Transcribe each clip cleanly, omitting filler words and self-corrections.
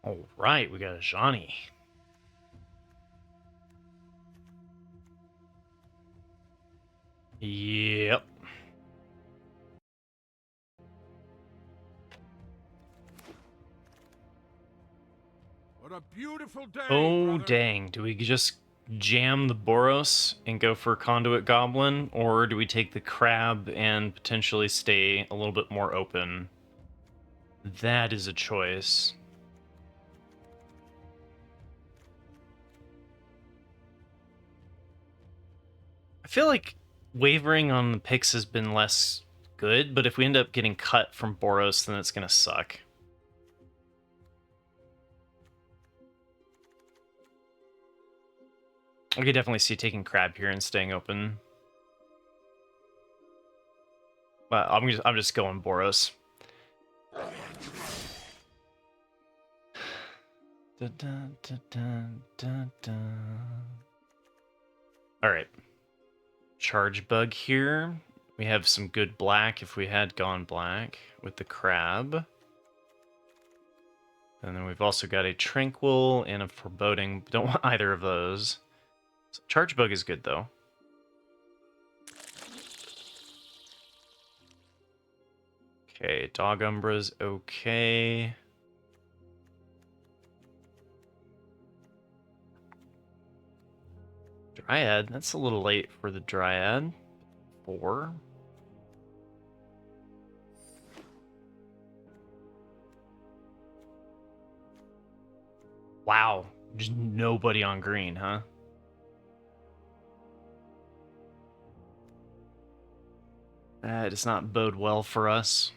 All right, we got Ajani. Yep. What a beautiful day, Oh, brother. dang. Do we just jam the Boros and go for Conduit Goblin, or do we take the Crab and potentially stay a little bit more open? That is a choice. I feel like wavering on the picks has been less good, but if we end up getting cut from Boros, then it's going to suck. I could definitely see taking Crab here and staying open. But I'm just going Boros. Dun, dun, dun, dun, dun, dun. All right. Charge bug here. We have some good black if we had gone black with the crab. And then we've also got a tranquil and a foreboding. Don't want either of those. So charge bug is good though. Okay, dog umbra's okay. Dryad, that's a little late for the Dryad. 4. Wow, just nobody on green, huh? That does not bode well for us.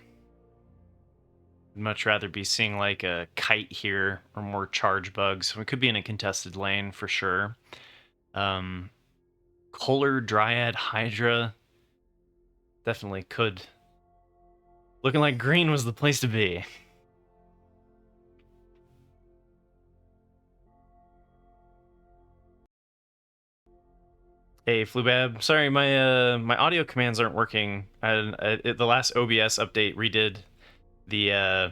I'd much rather be seeing like a kite here or more charge bugs. We could be in a contested lane for sure. Kohler, Dryad, Hydra. Definitely could. Looking like green was the place to be. Hey, Flubab. Sorry, my audio commands aren't working. The last OBS update redid the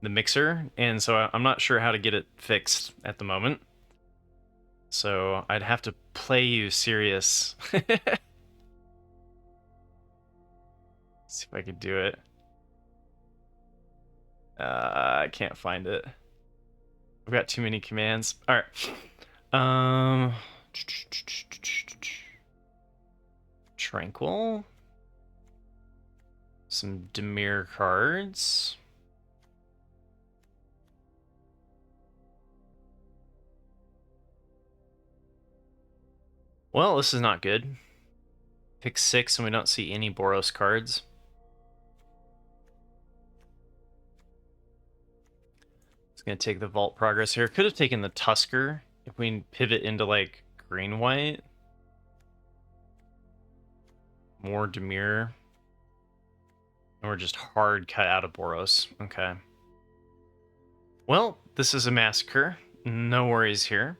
mixer, and so I'm not sure how to get it fixed at the moment. So I'd have to play you serious. See if I could do it. I can't find it. I've got too many commands. All right. Tranquil. Some Demir cards. Well, this is not good. Pick 6 and we don't see any Boros cards. It's going to take the Vault Progress here. Could have taken the Tusker if we pivot into like green-white. More Demir. And we're just hard cut out of Boros. Okay. Well, this is a massacre. No worries here.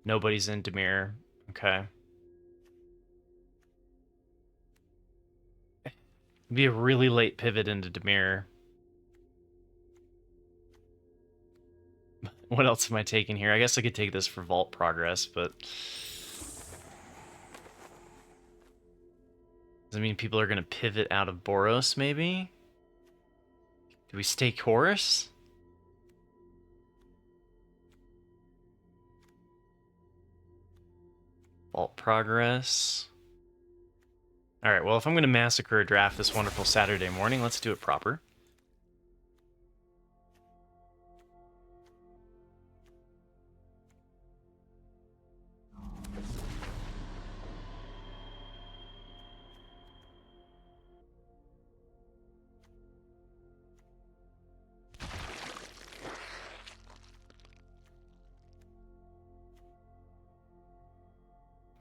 Nobody's in Demir. Okay. It'd be a really late pivot into Demir. What else am I taking here? I guess I could take this for Vault Progress, but... Does it mean people are going to pivot out of Boros, maybe? Do we stay Chorus? Vault Progress. Alright, well, if I'm going to massacre a draft this wonderful Saturday morning, let's do it proper.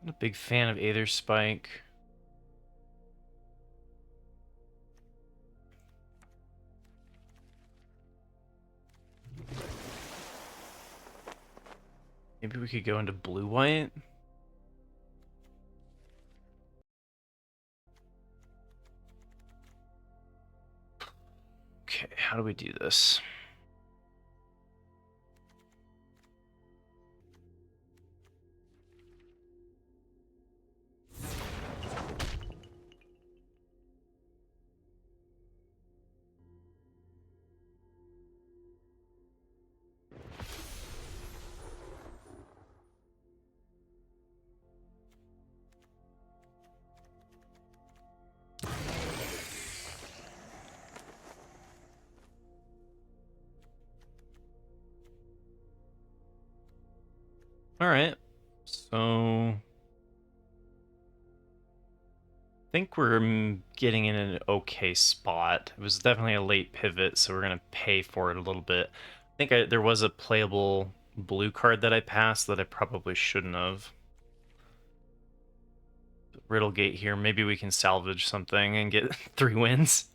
I'm a big fan of Aether Spike. Maybe we could go into blue-white. how do we do this? All right, so I think we're getting in an okay spot. It was definitely a late pivot, so we're gonna pay for it a little bit. I think there was a playable blue card that I passed that I probably shouldn't have. Riddle Gate here. Maybe we can salvage something and get 3 wins.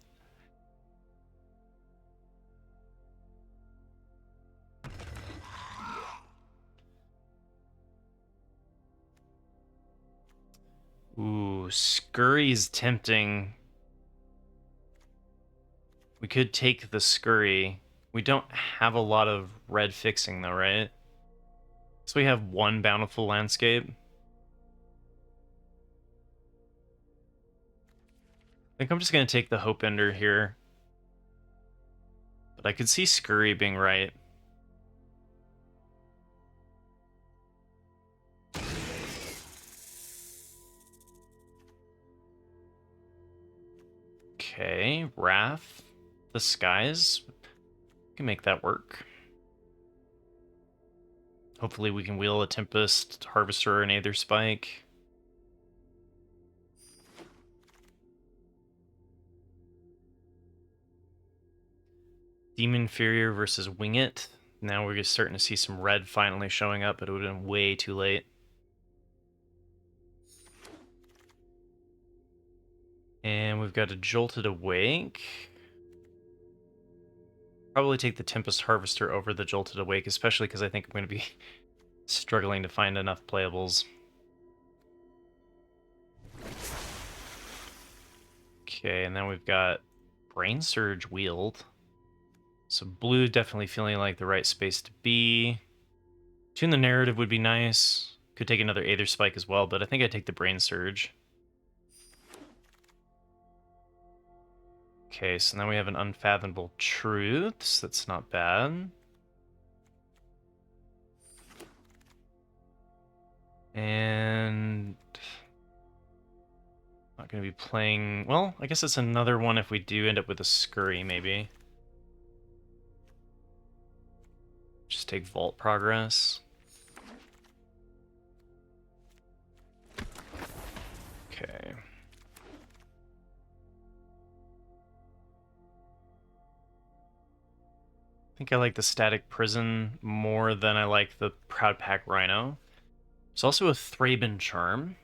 Ooh, Scurry's tempting. We could take the Scurry. We don't have a lot of red fixing though, right? So we have 1 Bountiful Landscape. I think I'm just going to take the Hope Ender here. But I could see Scurry being right. Okay, Wrath, the Skies. We can make that work. Hopefully we can wheel a Tempest, Harvester, or an Aether Spike. Demon Inferior versus Wing It. Now we're just starting to see some red finally showing up, but it would have been way too late. And we've got a Jolted Awake. Probably take the Tempest Harvester over the Jolted Awake, especially because I think I'm going to be struggling to find enough playables. Okay, and then we've got Brain Surge wheeled. So blue definitely feeling like the right space to be. Tune the Narrative would be nice. Could take another Aether Spike as well, but I think I'd take the Brain Surge. Okay, so now we have an Unfathomable Truths. That's not bad. And not going to be playing... Well, I guess it's another one if we do end up with a Scurry, maybe. Just take Vault Progress. Okay. I think I like the Static Prison more than I like the Proud Pack Rhino. There's also a Thraben Charm.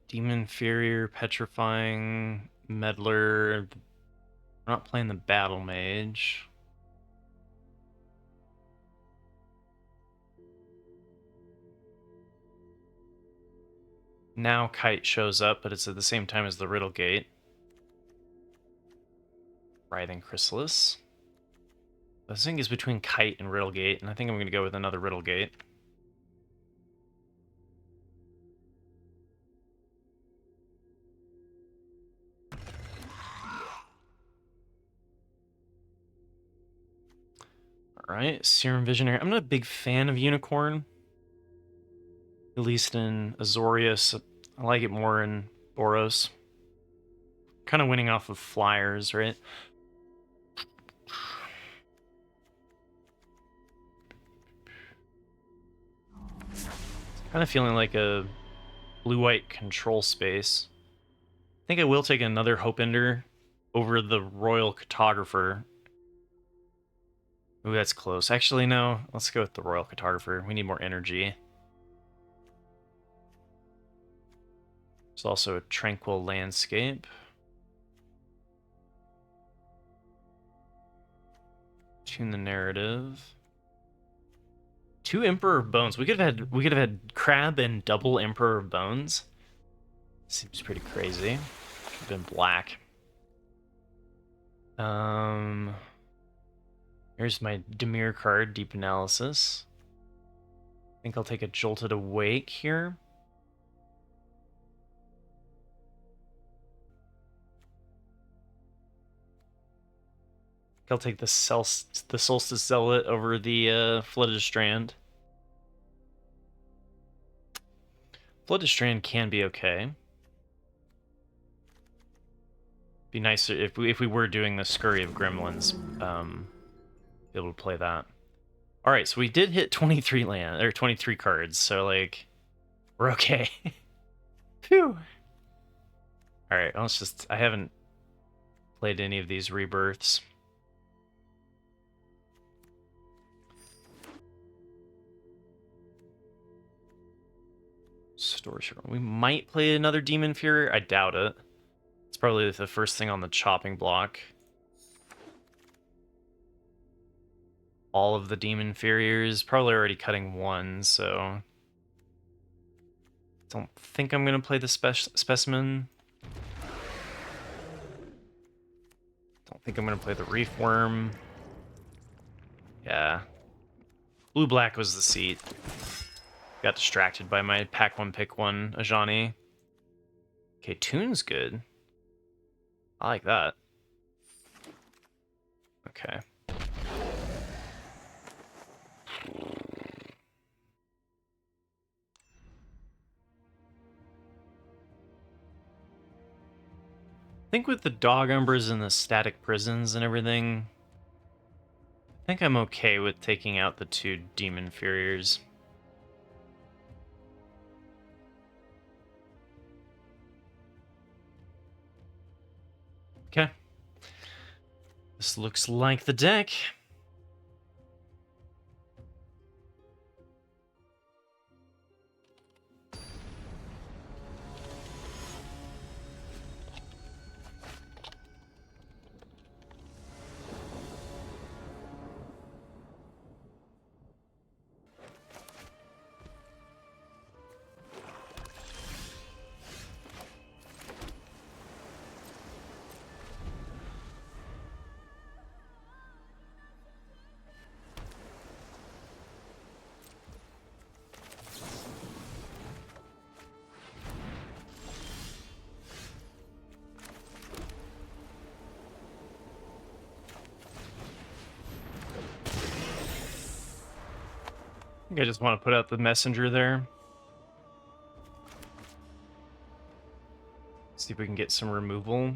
Demon Inferior, Petrifying, Meddler. We're not playing the Battle Mage. Now Kite shows up, but it's at the same time as the Riddle Gate. Writhing Chrysalis. The thing is between Kite and Riddle Gate, and I think I'm going to go with another Riddle Gate. Alright, Serum Visionary. I'm not a big fan of Unicorn. At least in Azorius. I like it more in Boros. Kind of winning off of flyers, right? Kind of feeling like a blue-white control space. I think I will take another Hope Ender over the Royal Cartographer. Ooh, that's close. Actually, no. Let's go with the Royal Cartographer. We need more energy. There's also a Tranquil Landscape. Tune the Narrative. 2 Emperor of Bones. We could have had Crab and double Emperor of Bones. Seems pretty crazy. Should have been black. Here's my Dimir card, Deep Analysis. I think I'll take a Jolted Awake here. I'll take the Solstice Zealot over the Flooded Strand. Flooded Strand can be okay. Be nicer if we were doing the Scurry of Gremlins, be able to play that. All right, so we did hit 23 land or 23 cards, so like we're okay. Phew. All right, I haven't played any of these rebirths. Storage room. We might play another Demon Fury. I doubt it. It's probably the first thing on the chopping block. All of the Demon Furiers, probably already cutting one, so don't think I'm gonna play the Specimen. Don't think I'm gonna play the Reef Worm. Yeah. Blue-black was the seat. Got distracted by my pack one, pick one, Ajani. Okay, Toon's good. I like that. Okay. I think with the Dog Umbers and the Static Prisons and everything, I think I'm okay with taking out the two Demon Furiers. Okay. This looks like the deck. I think I just want to put out the messenger there. See if we can get some removal.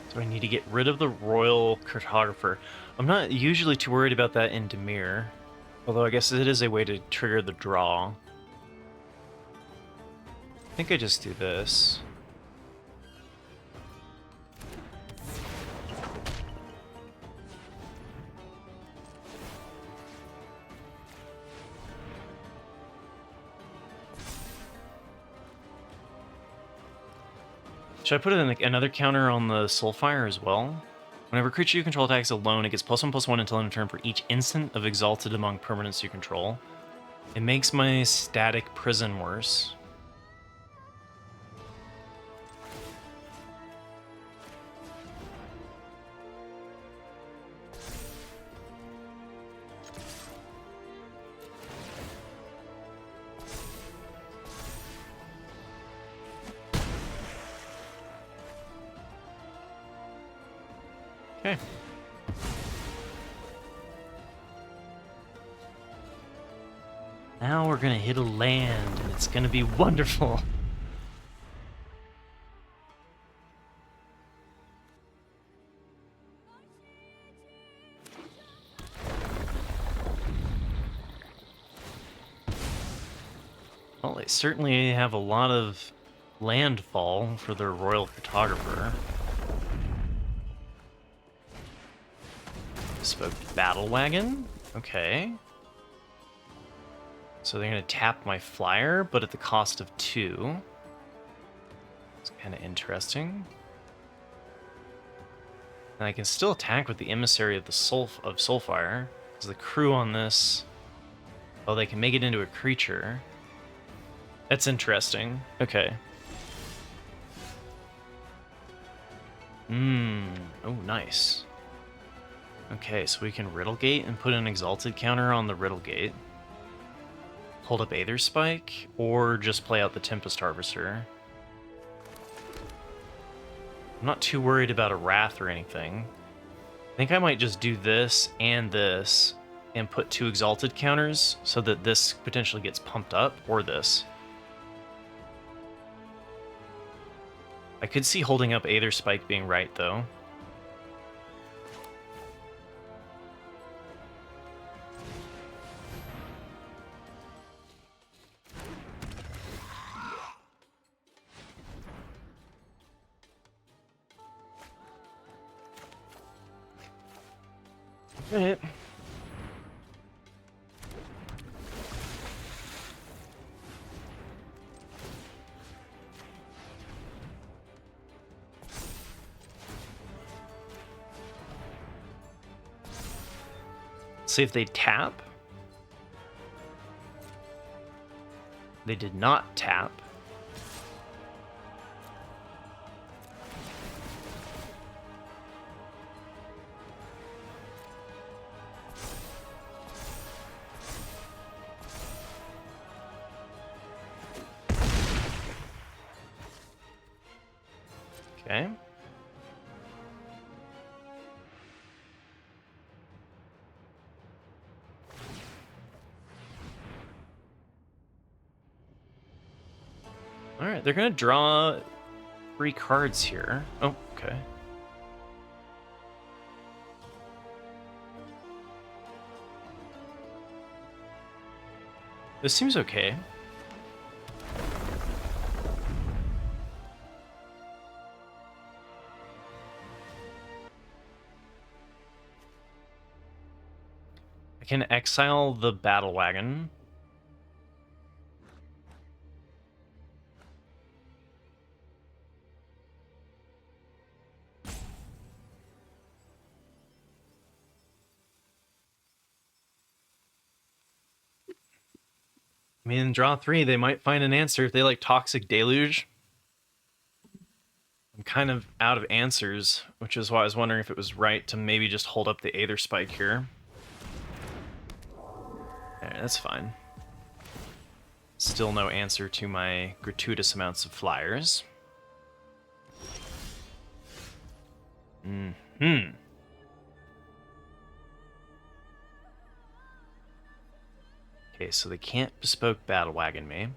So I need to get rid of the Royal Cartographer. I'm not usually too worried about that in Dimir, although I guess it is a way to trigger the draw. I think I just do this. Should I put in another counter on the Soulfire as well? Whenever a creature you control attacks alone, it gets +1/+1 until end of turn for each instant of Exalted among permanents you control. It makes my Static Prison worse. Okay. Now we're gonna hit a land, and it's gonna be wonderful. Well, they certainly have a lot of landfall for their Royal Photographer. Bespoke Battle Wagon? Okay. So they're going to tap my flyer, but at the cost of 2. It's kind of interesting. And I can still attack with the emissary of the Soulfire. Because the crew on this... Oh, they can make it into a creature. That's interesting. Okay. Oh, nice. Okay, so we can Riddlegate and put an Exalted counter on the Riddlegate. Hold up Aether Spike, or just play out the Tempest Harvester. I'm not too worried about a Wrath or anything. I think I might just do this, and put 2 Exalted counters, so that this potentially gets pumped up, or this. I could see holding up Aether Spike being right, though. Right. See if they tap. They did not tap. Okay. Alright, they're gonna draw 3 cards here. Oh, okay. This seems okay. I can exile the Battle Wagon. I mean, draw 3, they might find an answer if they like Toxic Deluge. I'm kind of out of answers, which is why I was wondering if it was right to maybe just hold up the Aether Spike here. Alright, that's fine. Still no answer to my gratuitous amounts of flyers. Okay, so they can't Bespoke Battle Wagon me.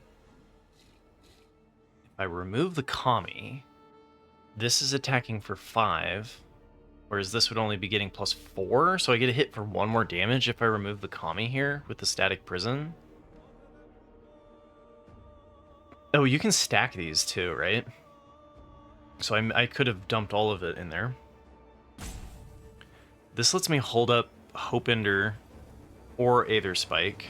If I remove the Kami, this is attacking for 5, whereas this would only be getting +4, so I get a hit for 1 more damage if I remove the Kami here with the Static Prison. Oh, you can stack these too, right? So I could have dumped all of it in there. This lets me hold up Hopeender or Aether Spike.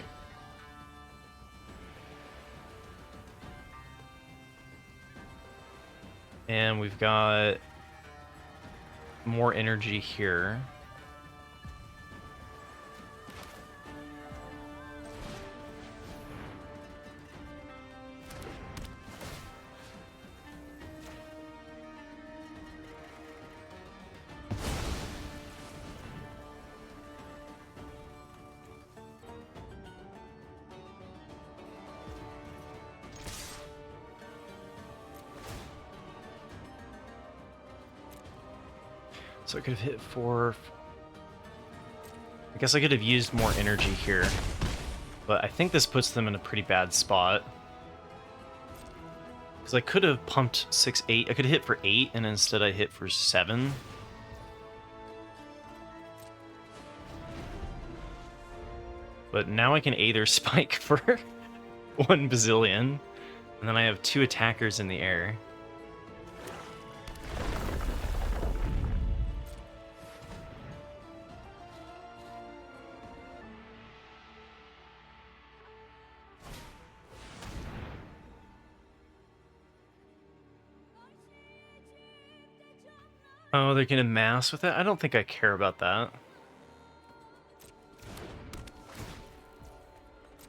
And we've got more energy here. So I could have hit 4. I guess I could have used more energy here. But I think this puts them in a pretty bad spot. Because I could have pumped 6, 8. I could have hit for 8, and instead I hit for 7. But now I can Aether Spike for 1 bazillion. And then I have 2 attackers in the air. Oh, they're gonna mass with it? I don't think I care about that.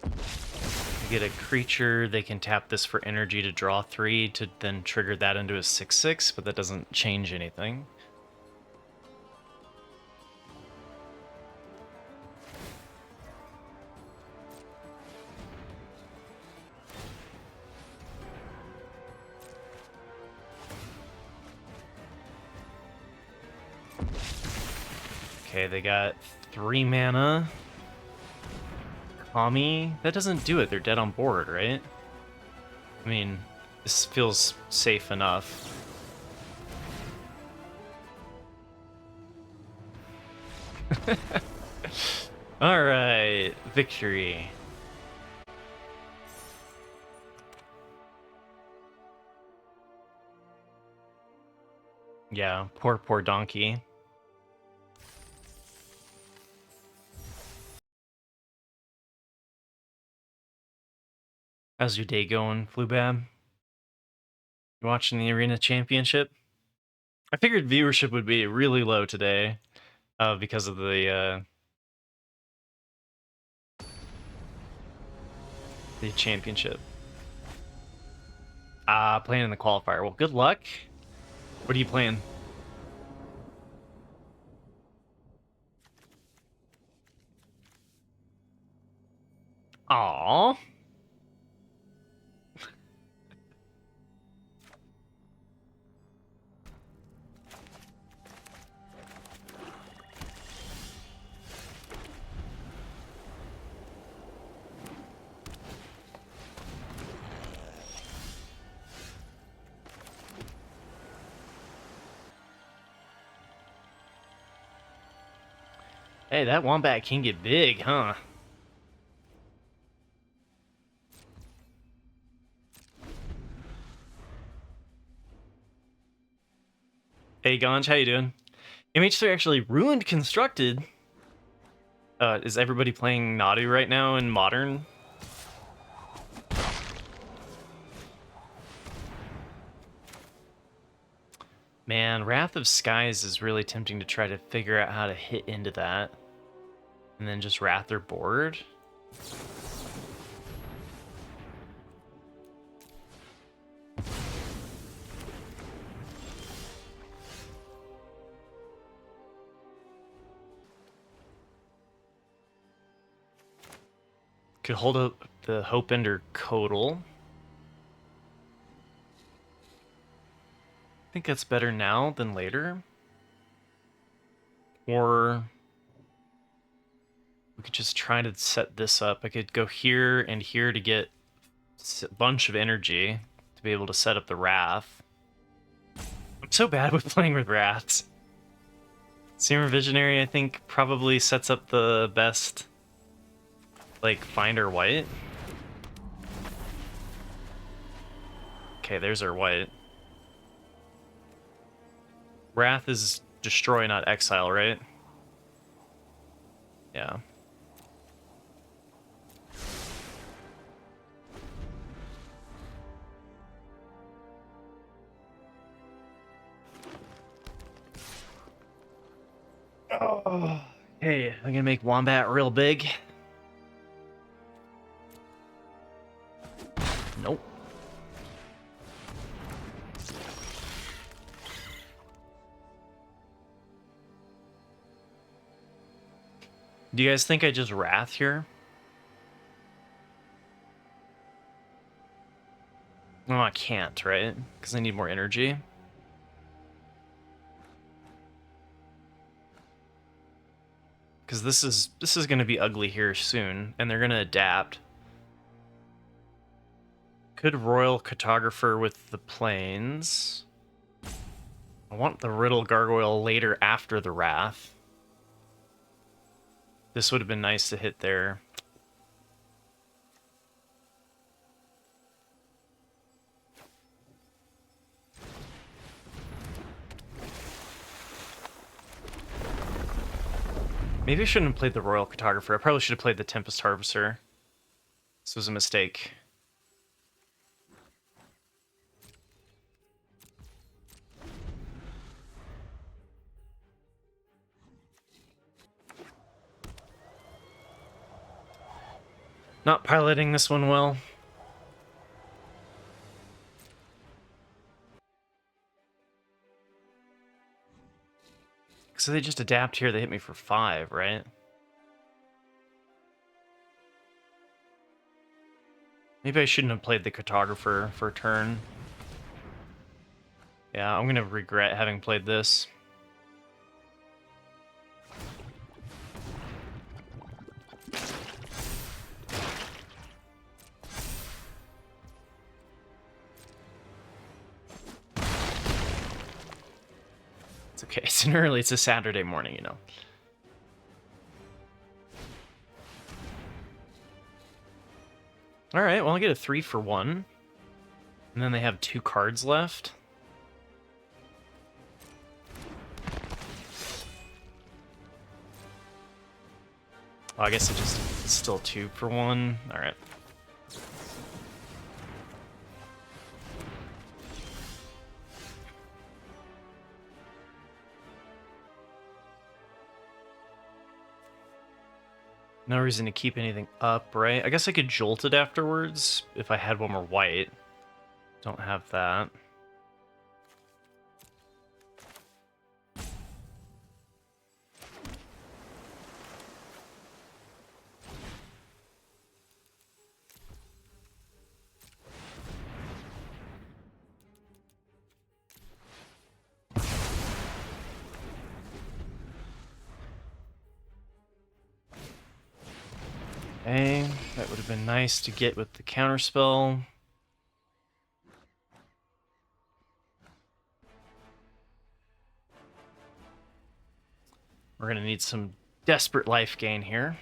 They get a creature, they can tap this for energy to draw 3 to then trigger that into a 6/6, but that doesn't change anything. Okay, they got 3 mana. Kami? That doesn't do it, they're dead on board, right? I mean, this feels safe enough. Alright, victory. Yeah, poor donkey. How's your day going, Flubab? You watching the Arena Championship? I figured viewership would be really low today, because of the championship. Playing in the qualifier. Well, good luck. What are you playing? Aww. Hey, that wombat can get big, huh? Hey, Ganj, how you doing? MH3 actually ruined Constructed. Is everybody playing Nadu right now in Modern? Man, Wrath of Skies is really tempting to try to figure out how to hit into that. And then just Wrath their board. Could hold up the Hope Ender Codal. I think that's better now than later. Or we could just try to set this up. I could go here and here to get a bunch of energy to be able to set up the Wrath. I'm so bad with playing with Wraths. Serum Visionary, I think, probably sets up the best, like, Finder White. Okay, there's our White. Wrath is destroy, not exile, right? Yeah. Oh, hey, I'm gonna make Wombat real big. Nope. Do you guys think I just Wrath here? No, I can't, right? Because I need more energy. Because this is going to be ugly here soon, and they're going to adapt. Could Royal Cartographer with the planes. I want the Riddle Gargoyle later after the Wrath. This would have been nice to hit there. Maybe I shouldn't have played the Royal Cartographer. I probably should have played the Tempest Harvester. This was a mistake. Not piloting this one well. So they just adapt here, they hit me for 5, right? Maybe I shouldn't have played the cartographer for a turn. Yeah, I'm gonna regret having played this. It's okay, it's a Saturday morning, you know. Alright, well I get a 3 for 1. And then they have 2 cards left. Oh, I guess it's still 2 for 1. Alright. No reason to keep anything up, right? I guess I could jolt it afterwards if I had one more white. Don't have that. Okay, that would have been nice to get with the counterspell. We're gonna need some desperate life gain here.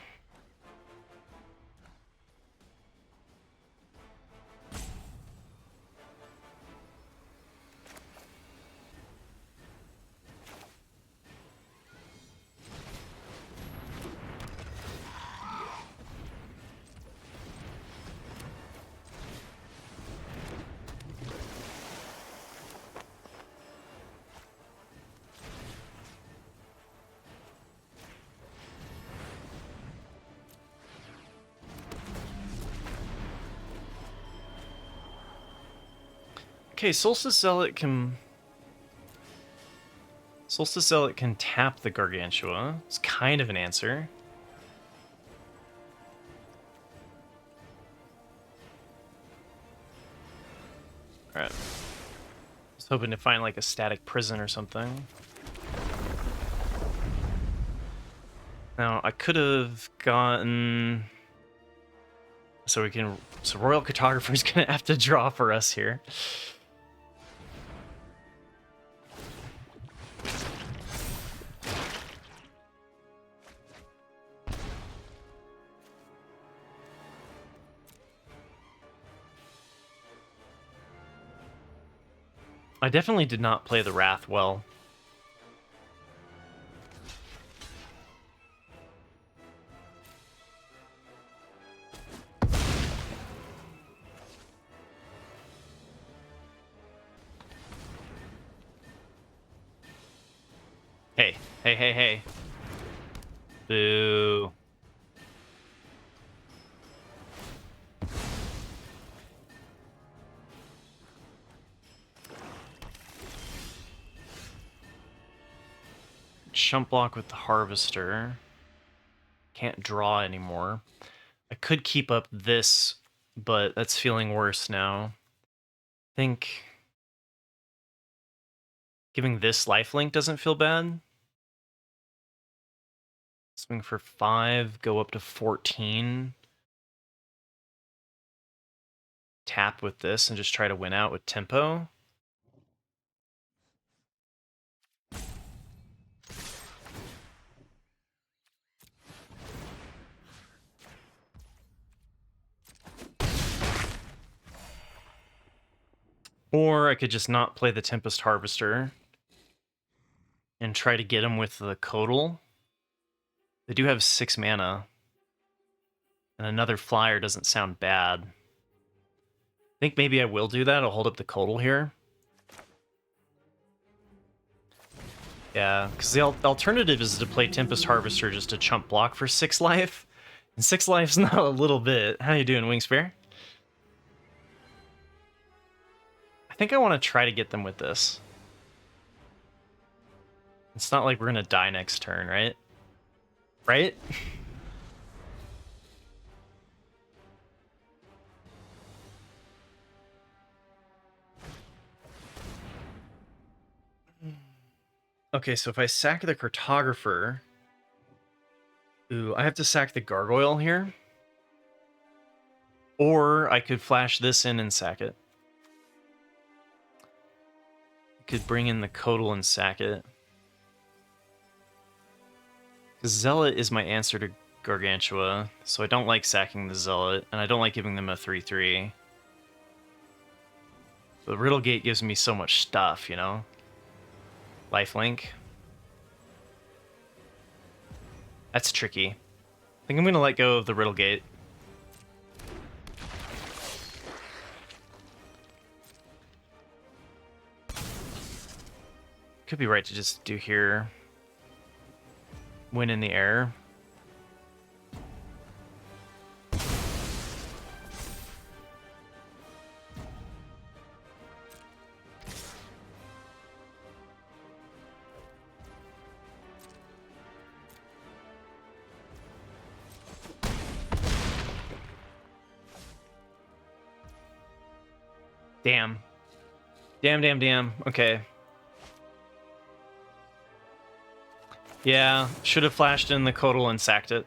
Okay, Solstice Zealot can tap the Gargantua. It's kind of an answer. Alright. I was hoping to find like a static prison or something. Now, I could have gotten... So Royal Cartographer's gonna have to draw for us here. I definitely did not play the Wrath well. Hey. Boo. Chump block with the Harvester. Can't draw anymore. I could keep up this, but that's feeling worse now. I think giving this lifelink doesn't feel bad. Swing for 5, go up to 14. Tap with this and just try to win out with tempo. Or I could just not play the Tempest Harvester and try to get him with the Codal. They do have 6 mana. And another flyer doesn't sound bad. I think maybe I will do that. I'll hold up the Codal here. Yeah, because the alternative is to play Tempest Harvester just to chump block for 6 life. 6 life's not a little bit. How you doing, Wingspear? I think I want to try to get them with this. It's not like we're gonna die next turn, right? Right? Okay, so if I sack the Cartographer... Ooh, I have to sack the Gargoyle here. Or I could flash this in and sack it. Could bring in the Codal and sack it. Because Zealot is my answer to Gargantua, so I don't like sacking the Zealot, and I don't like giving them a 3-3. But Riddlegate gives me so much stuff, you know? Lifelink. That's tricky. I think I'm going to let go of the Riddlegate. Could be right to just do here. Win in the air. Damn. Damn. Okay. Yeah, should have flashed in the Codal and sacked it.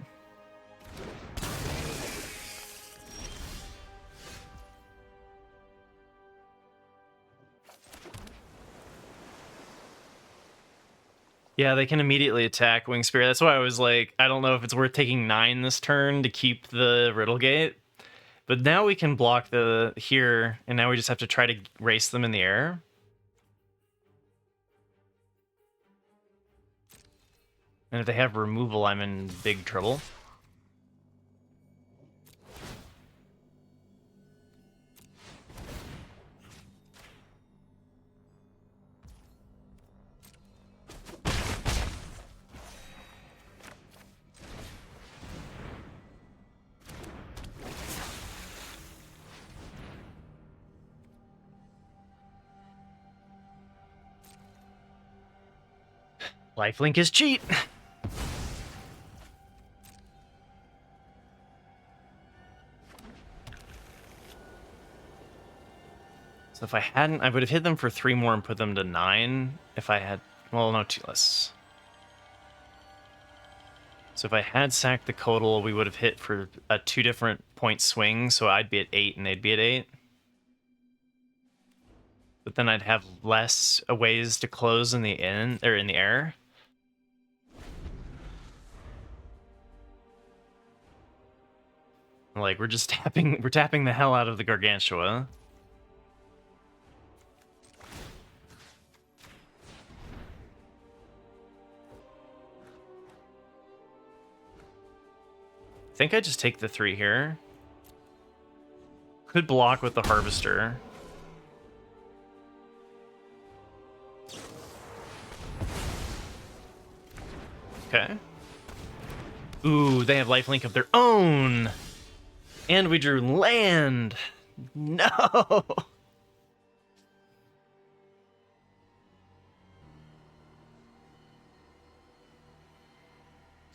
Yeah, they can immediately attack Wingspear. That's why I was like, I don't know if it's worth taking 9 this turn to keep the Riddlegate. But now we can block the here, and now we just have to try to race them in the air. And if they have removal, I'm in big trouble. Lifelink is cheat. So if I hadn't, I would have hit them for 3 more and put them to 9 if I had, well, no, 2 less. So if I had sacked the Codal, we would have hit for a 2 different point swing, so I'd be at 8 and they'd be at 8. But then I'd have less ways to close in the air. Like we're tapping the hell out of the Gargantua. I think I just take the 3 here. Could block with the Harvester. Okay. Ooh, they have lifelink of their own! And we drew land! No! So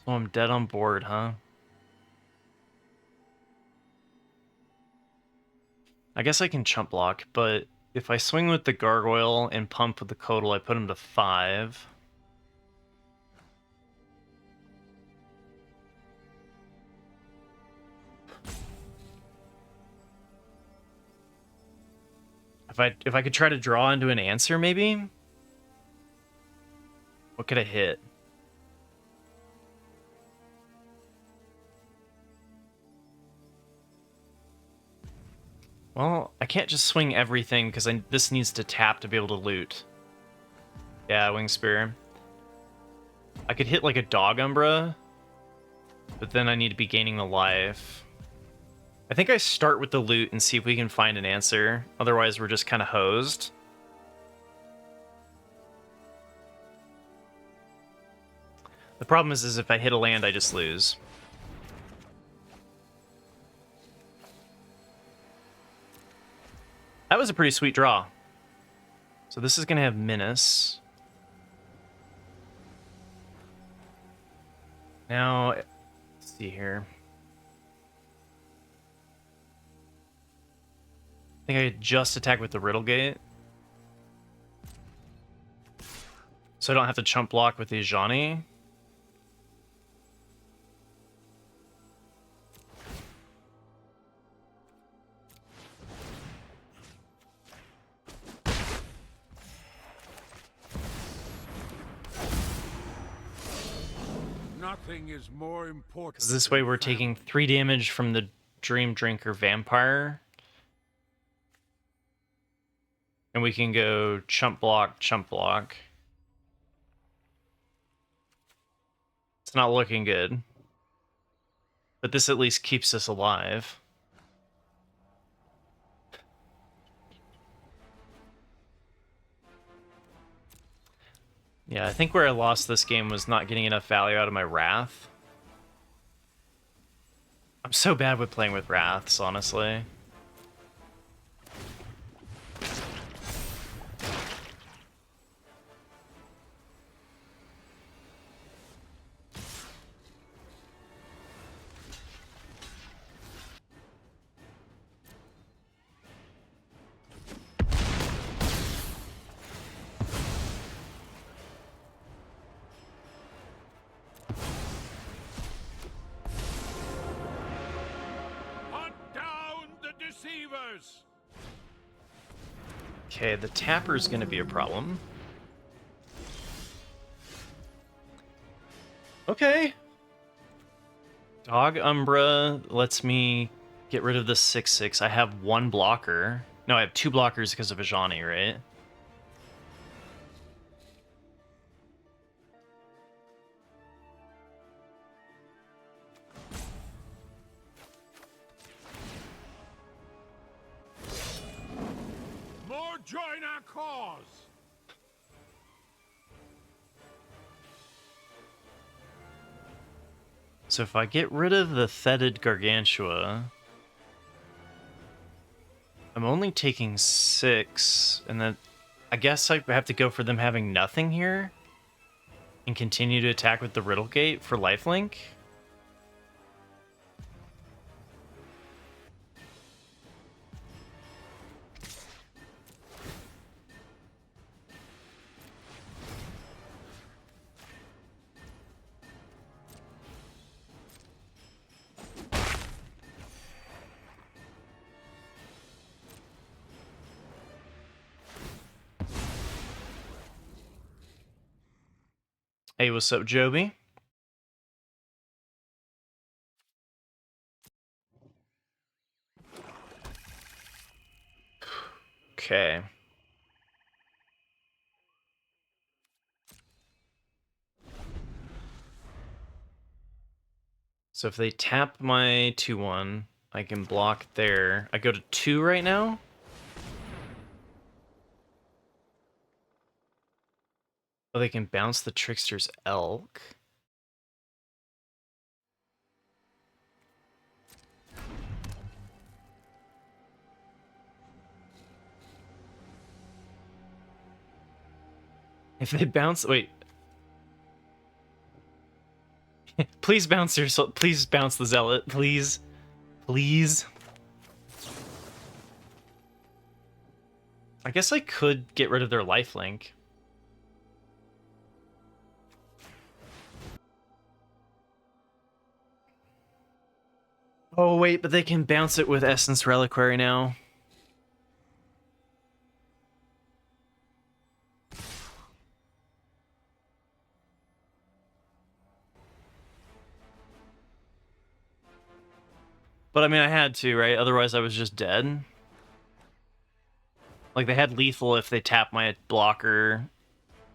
I'm dead on board, huh? I guess I can chump block, but if I swing with the Gargoyle and pump with the Codal, I put him to 5. If I could try to draw into an answer, maybe? What could I hit? Well, I can't just swing everything because this needs to tap to be able to loot. Yeah, Wingspear. I could hit like a Dog Umbra, but then I need to be gaining the life. I think I start with the loot and see if we can find an answer. Otherwise, we're just kind of hosed. The problem is if I hit a land, I just lose. That was a pretty sweet draw. So this is going to have Menace. Now, let's see here. I think I could just attack with the Riddle Gate. So I don't have to chump block with the Ajani. Nothing is more important. Because this way we're taking 3 damage from the Dream Drinker Vampire. And we can go chump block, chump block. It's not looking good. But this at least keeps us alive. Yeah, I think where I lost this game was not getting enough value out of my Wrath. I'm so bad with playing with Wraths, honestly. Deceivers. Okay, the Tapper's gonna be a problem. Okay. Dog Umbra lets me get rid of the 6/6. I have 1 blocker. No, I have 2 blockers because of Ajani, right? More join our cause. So if I get rid of the Fetid Gargantua, I'm only taking 6, and then I guess I have to go for them having nothing here and continue to attack with the Riddle Gate for lifelink. Hey, what's up, Joby? Okay. So if they tap my 2/1, I can block there. I go to 2 right now. Oh, they can bounce the Trickster's Elk. If they bounce, wait. Please bounce please bounce the Zealot, please. Please. I guess I could get rid of their lifelink. Oh wait, but they can bounce it with Essence Reliquary now. But I mean, I had to, right? Otherwise I was just dead. Like, they had lethal if they tap my blocker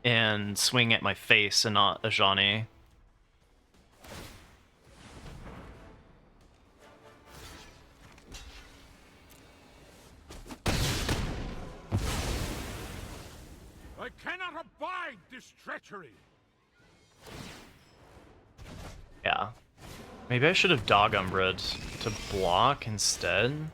and swing at my face and not Ajani. I cannot abide this treachery. Yeah. Maybe I should have Dog Umbra'd to block instead.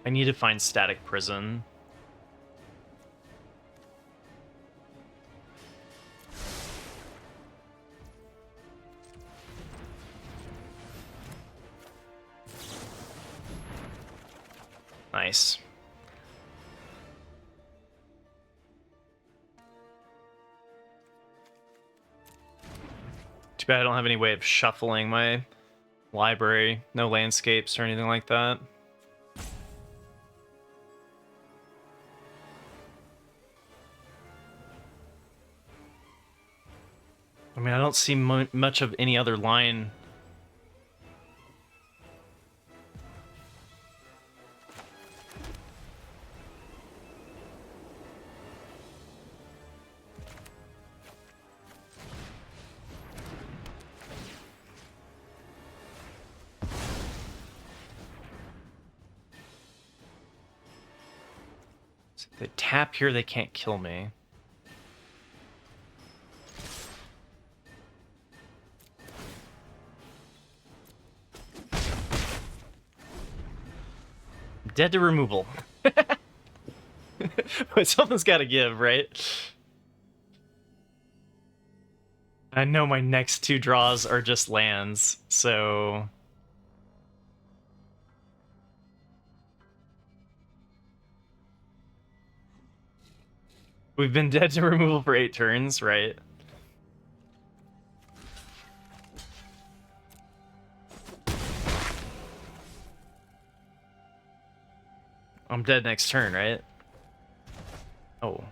I need to find Static Prison. Nice. Too bad I don't have any way of shuffling my library. No landscapes or anything like that. I mean, I don't see much of any other line. So if they tap here, they can't kill me. Dead to removal. But something's got to give, right? I know my next two draws are just lands, so... We've been dead to removal for 8 turns, right? I'm dead next turn, right? Oh.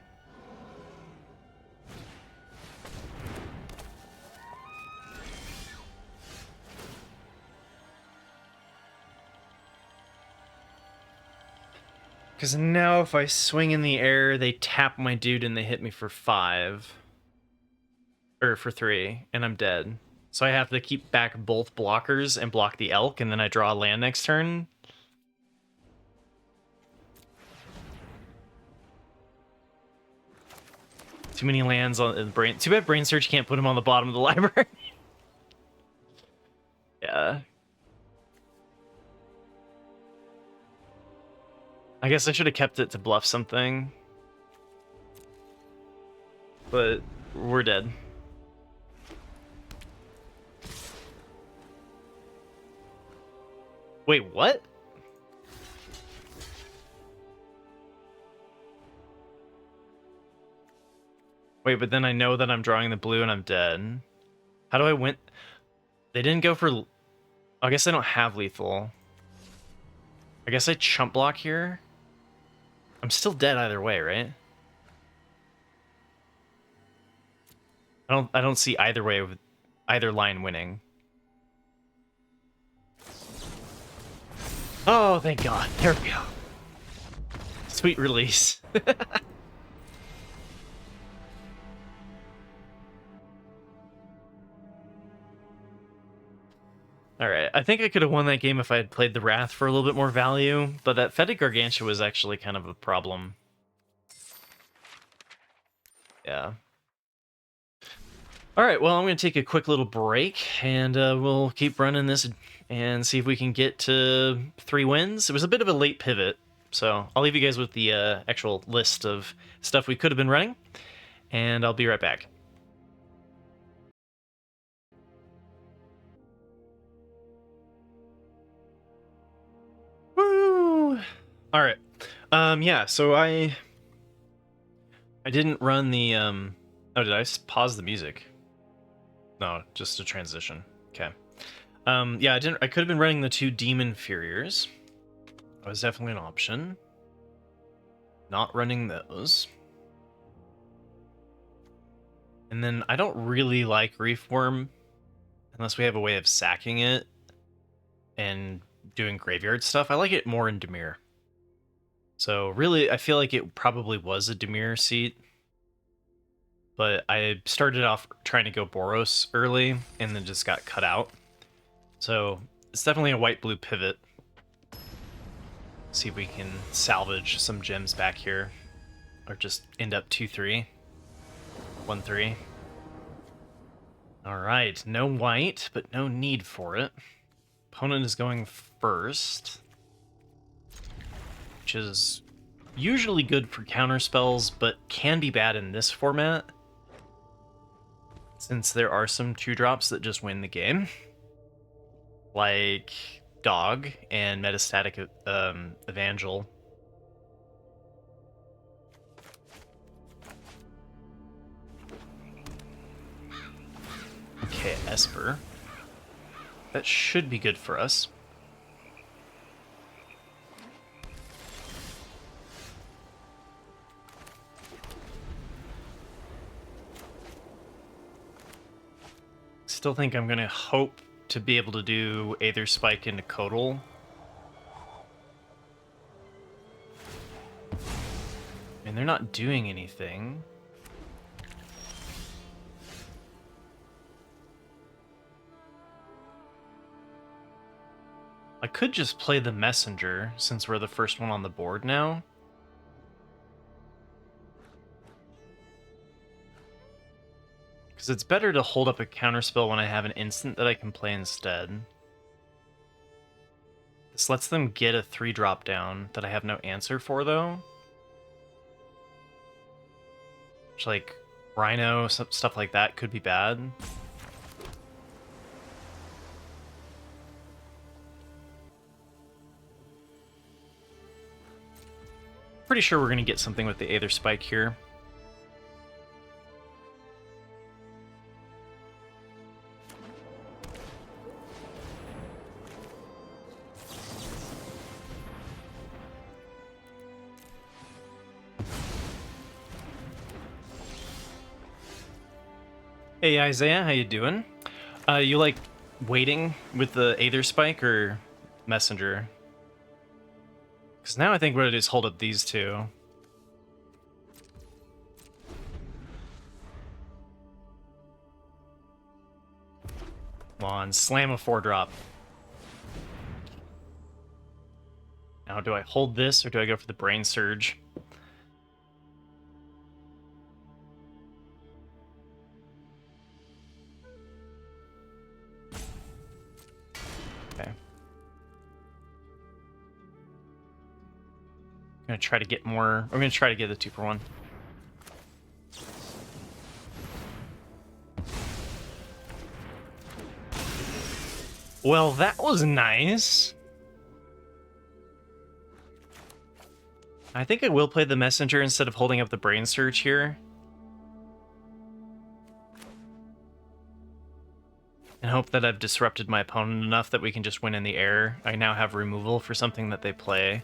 Because now if I swing in the air, they tap my dude and they hit me for 5. Or for 3, and I'm dead. So I have to keep back both blockers and block the elk, and then I draw a land next turn. Too many lands on the brain. Too bad Brain Search can't put them on the bottom of the library. Yeah. I guess I should have kept it to bluff something. But we're dead. Wait, what? Wait, but then I know that I'm drawing the blue and I'm dead. How do I win? They didn't go for... I guess I don't have lethal. I guess I chump block here. I'm still dead either way, right? I don't see either way with either line winning. Oh, thank God. There we go. Sweet release. Alright, I think I could have won that game if I had played the Wrath for a little bit more value, but that Fetid Gargantua was actually kind of a problem. Yeah. Alright, well, I'm going to take a quick little break, and we'll keep running this and see if we can get to 3 wins. It was a bit of a late pivot, so I'll leave you guys with the actual list of stuff we could have been running, and I'll be right back. Woo! Alright. Yeah, so I didn't run the oh, did I pause the music? No, just a transition. Okay. Yeah, I could have been running the 2 Demon Furiers. That was definitely an option. Not running those. And then I don't really like Reefworm unless we have a way of sacking it and doing graveyard stuff. I like it more in Dimir. So really, I feel like it probably was a Dimir seat. But I started off trying to go Boros early and then just got cut out. So it's definitely a white-blue pivot. See if we can salvage some gems back here. Or just end up 2-3. 1-3. Alright, no white, but no need for it. Opponent is going first. which is usually good for counter spells, but can be bad in this format, since there are some 2-drops that just win the game, like Dog and Metastatic Evangel. Okay, Esper. That should be good for us. Still think I'm gonna hope to be able to do Aether Spike into Codal. And they're not doing anything. I could just play the Messenger, since we're the first one on the board now. Because it's better to hold up a counterspell when I have an instant that I can play instead. This lets them get a 3-drop down that I have no answer for, though. Which, like, Rhino, stuff like that could be bad. Pretty sure we're going to get something with the Aether Spike here. Hey Isaiah, how you doing? You like waiting with the Aether Spike or Messenger? Because now I think what it is, hold up these two. Come on, slam a 4-drop. Now, do I hold this or do I go for the Brain Surge? Okay. I'm gonna try to get more. I'm gonna try to get a 2-for-1. Well, that was nice. I think I will play the Messenger instead of holding up the Brain Surge here. And hope that I've disrupted my opponent enough that we can just win in the air. I now have removal for something that they play.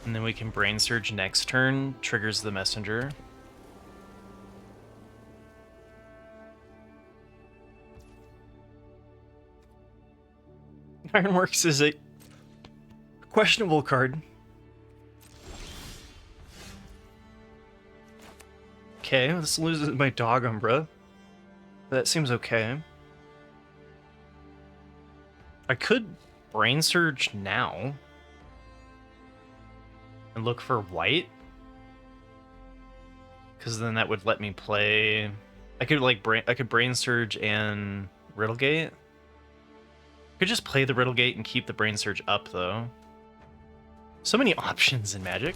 And then we can Brain Surge next turn, triggers the Messenger. Ironworks is a questionable card. Okay, this loses my Dog Umbra. That seems okay. I could Brain Surge now and look for white, because then that would let me play. I could like Brain Surge and Riddlegate. Could just play the Riddlegate and keep the Brain Surge up, though. So many options in Magic.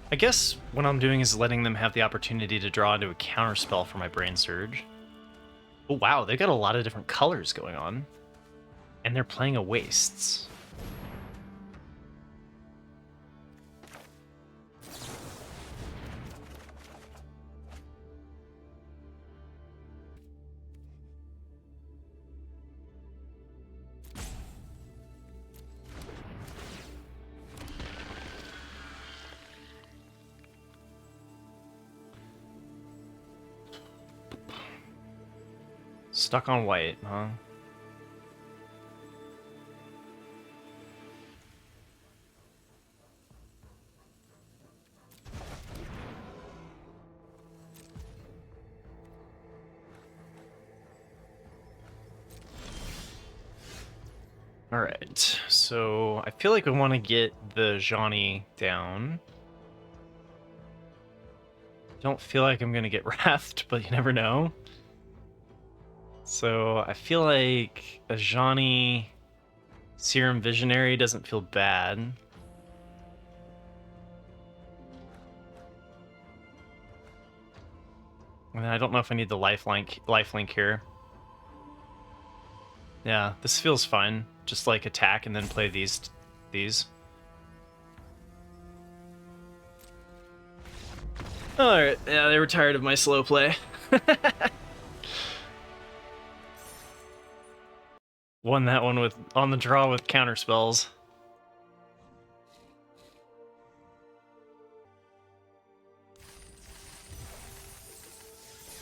I guess what I'm doing is letting them have the opportunity to draw into a counterspell for my Brain Surge. Oh wow, they got a lot of different colors going on. And they're playing a Wastes. Stuck on white, huh? Alright, so I feel like we want to get the Ajani down. Don't feel like I'm going to get wrathed, but you never know. So I feel like Ajani Serum Visionary doesn't feel bad. And I don't know if I need the lifelink here. Yeah, this feels fine. Just like attack and then play these. Alright, yeah, they were tired of my slow play. Won that one with on the draw with counter spells.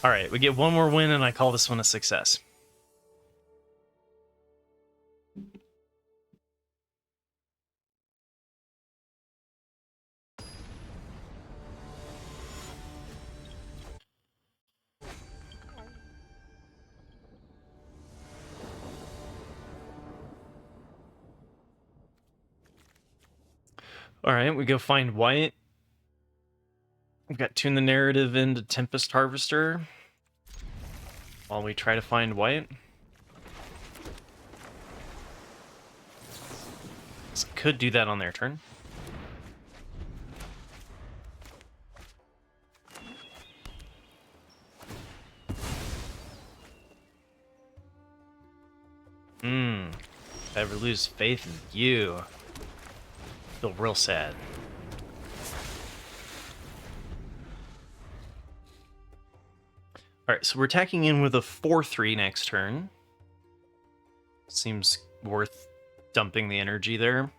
Alright, we get one more win and I call this one a success. Alright, we go find white. We've got Tune the Narrative into Tempest Harvester while we try to find white. This could do that on their turn. If I ever lose faith in you, I feel real sad. Alright, so we're attacking in with a 4-3 next turn. Seems worth dumping the energy there.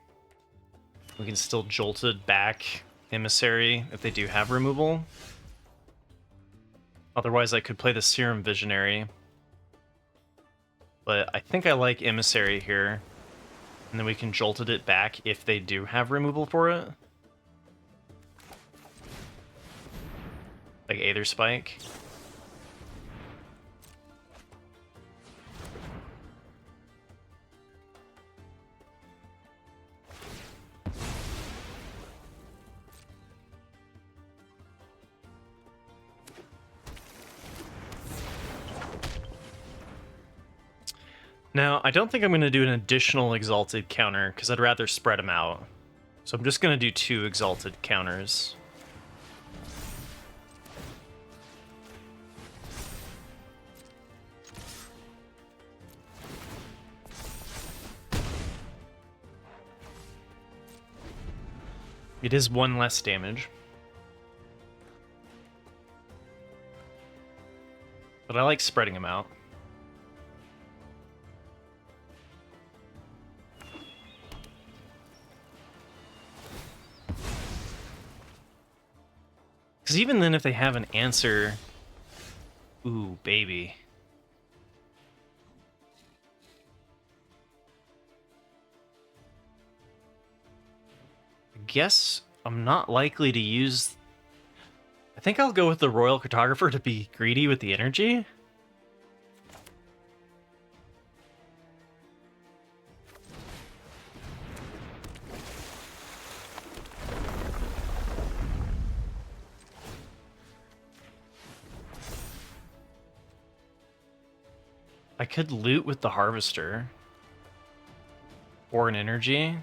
We can still Jolted back Emissary if they do have removal. Otherwise, I could play the Serum Visionary. But I think I like Emissary here. And then we can Jolted it back if they do have removal for it. Like Aether Spike. Now, I don't think I'm going to do an additional Exalted counter, because I'd rather spread them out. So I'm just going to do 2 Exalted counters. It is 1 less damage. But I like spreading them out. Because even then, if they have an answer... Ooh, baby. I guess I'm not likely to use... I think I'll go with the Royal Cartographer to be greedy with the energy. I could loot with the Harvester. Or an energy.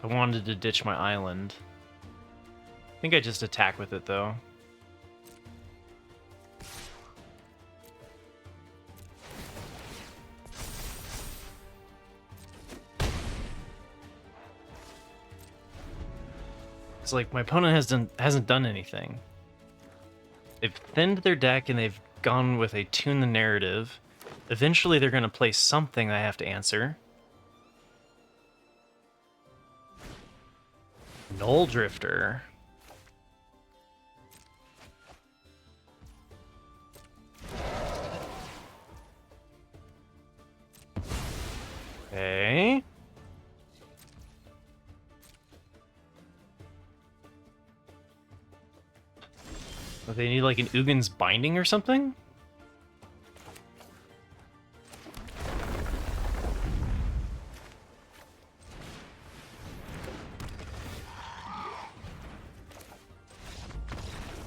I wanted to ditch my island. I think I just attack with it, though. It's like my opponent hasn't done anything. They've thinned their deck and they've gone with a Tune the Narrative. Eventually they're going to play something I have to answer. Null Drifter. Okay. Do they need like an Ugin's Binding or something?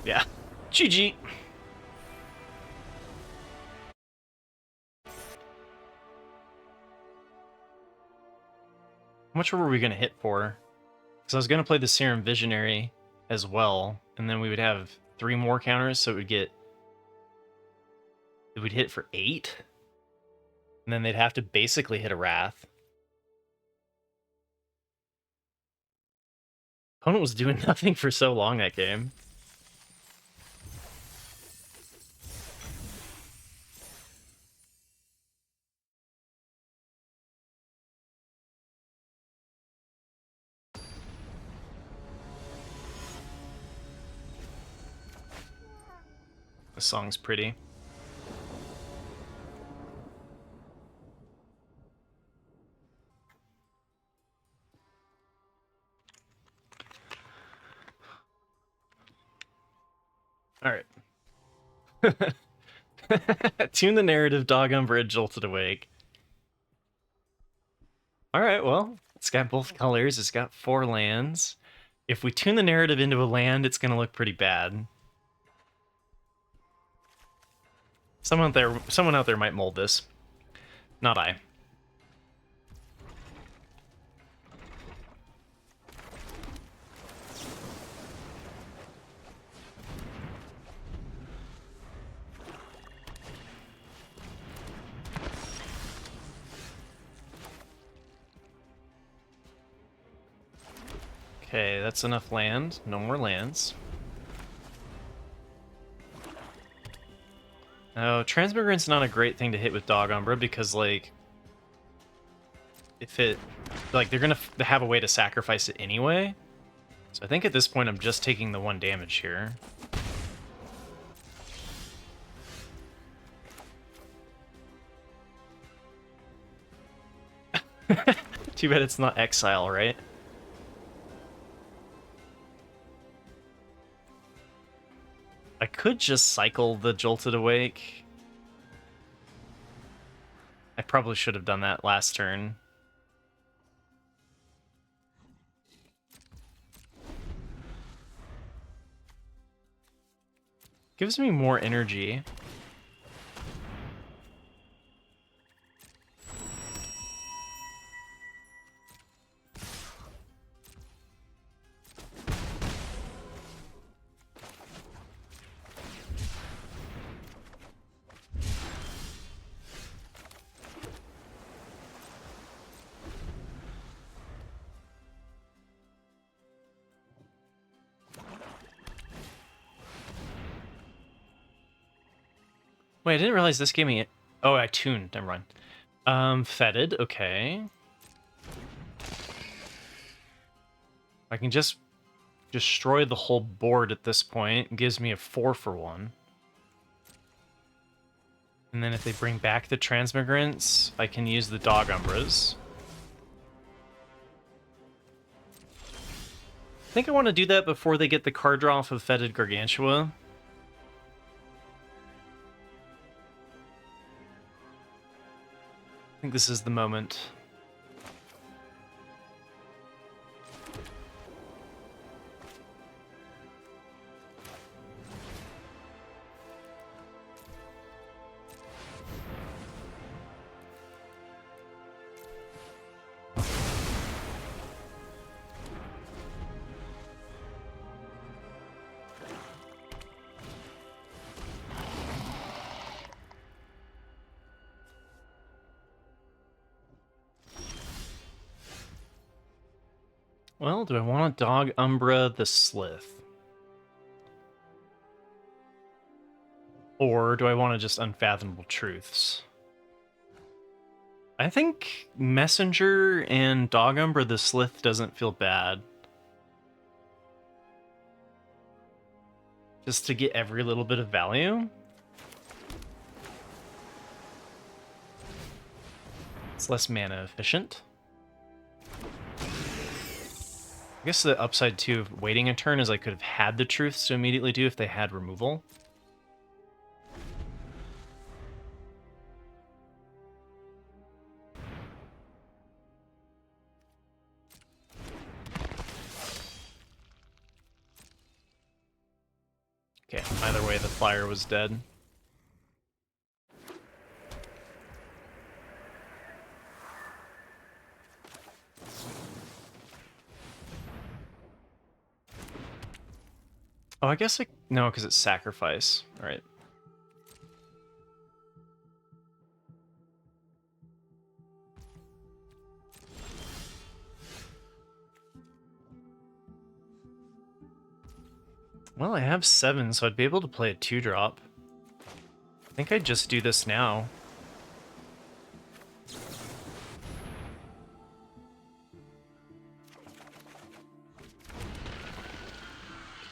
Yeah. GG. How much were we going to hit for? Because I was going to play the Serum Visionary as well, and then we would have 3 more counters, so it would hit for 8, and then they'd have to basically hit a Wrath. Opponent was doing nothing for so long that game. The song's pretty. All right. Tune the narrative, Dog Umbra, Jolted Awake. All right, well, it's got both colors. It's got 4 lands. If we tune the narrative into a land, it's going to look pretty bad. Someone out there might mold this. Not I. Okay, that's enough land. No more lands. Oh, Transmigrant's not a great thing to hit with Dog Umbra because, like, if it... Like, they're gonna have a way to sacrifice it anyway. So I think at this point I'm just taking the 1 damage here. Too bad it's not Exile, right? I could just cycle the Jolted Awake. I probably should have done that last turn. Gives me more energy. Wait, I didn't realize this gave me... Oh, I tuned. Never mind. Fetid. Okay. I can just destroy the whole board at this point. It gives me a 4-for-1. And then if they bring back the Transmigrants, I can use the Dog Umbras. I think I want to do that before they get the card draw off of Fetid Gargantua. I think this is the moment. Well, do I want to Dog Umbra the Slith? Or do I want to just Unfathomable Truths? I think Messenger and Dog Umbra the Slith doesn't feel bad. Just to get every little bit of value. It's less mana efficient. I guess the upside too of waiting a turn is I could have had the truths to immediately do if they had removal. Okay, either way, the flyer was dead. Oh, I guess no, because it's sacrifice. All right. Well, I have 7, so I'd be able to play a 2-drop. I think I'd just do this now.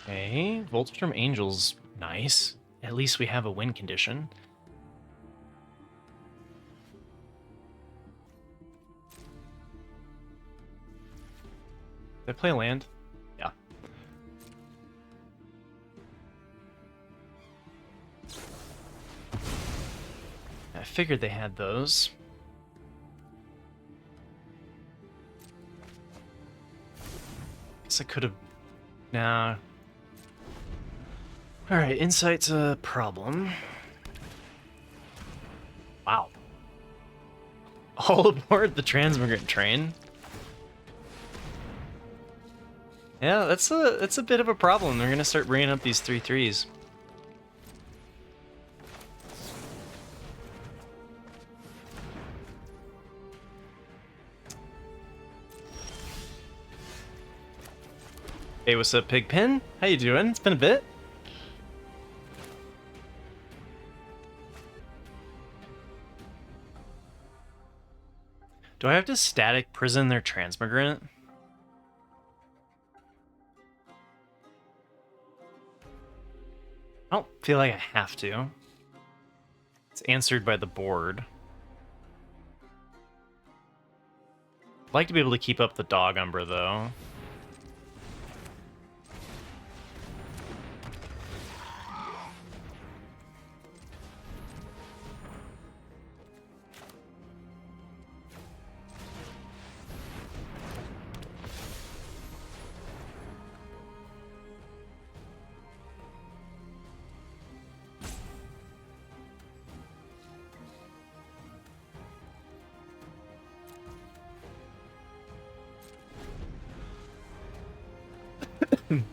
Okay, Voltstrom Angel's nice. At least we have a win condition. Did I play a land? Yeah. I figured they had those. Guess I could have... Nah. Alright, Insight's a problem. Wow. All aboard the transmigrant train. Yeah, that's a bit of a problem. They're gonna start bringing up these 3/3s. Hey, what's up, Pigpen? How you doing? It's been a bit. Do I have to static prison their transmigrant? I don't feel like I have to. It's answered by the board. I'd like to be able to keep up the dog umbra, though.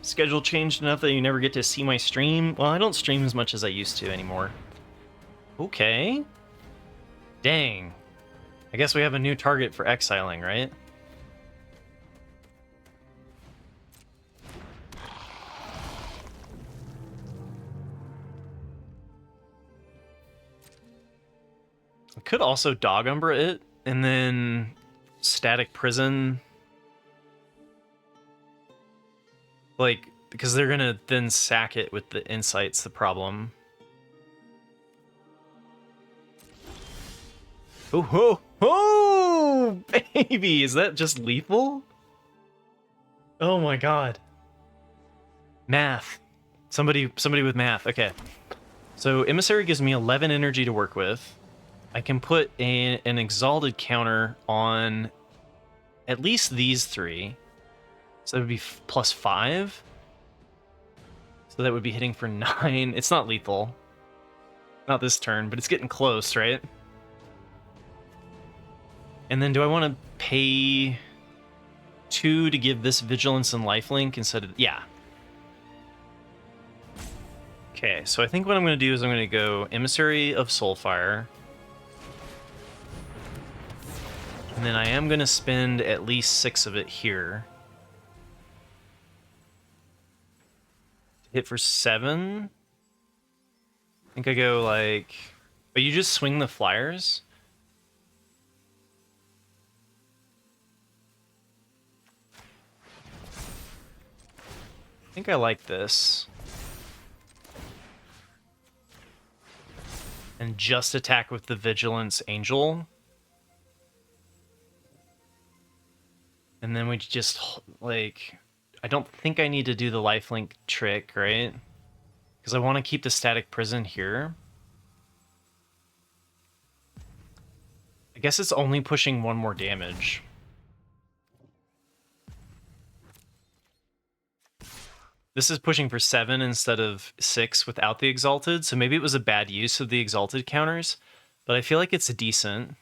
Schedule changed enough that you never get to see my stream? Well, I don't stream as much as I used to anymore. Okay. Dang. I guess we have a new target for exiling, right? I could also dog umbra it, and then static prison. Like, because they're gonna then sack it with the insight's the problem. Oh, oh, oh, baby! Is that just lethal? Oh my god. Math. Somebody with math. Okay. So Emissary gives me 11 energy to work with. I can put an Exalted counter on at least these 3. So that would be +5. So that would be hitting for 9. It's not lethal. Not this turn, but it's getting close, right? And then do I want to pay 2 to give this Vigilance and Lifelink instead of... Yeah. Okay, so I think what I'm going to do is I'm going to go Emissary of Soulfire. And then I am going to spend at least 6 of it here. Hit for 7. I think I go like... But you just swing the flyers? I think I like this. And just attack with the Vigilance Angel. And then we just, like... I don't think I need to do the lifelink trick, right? Because I want to keep the static prison here. I guess it's only pushing 1 more damage. This is pushing for 7 instead of 6 without the Exalted, so maybe it was a bad use of the Exalted counters, but I feel like it's decent.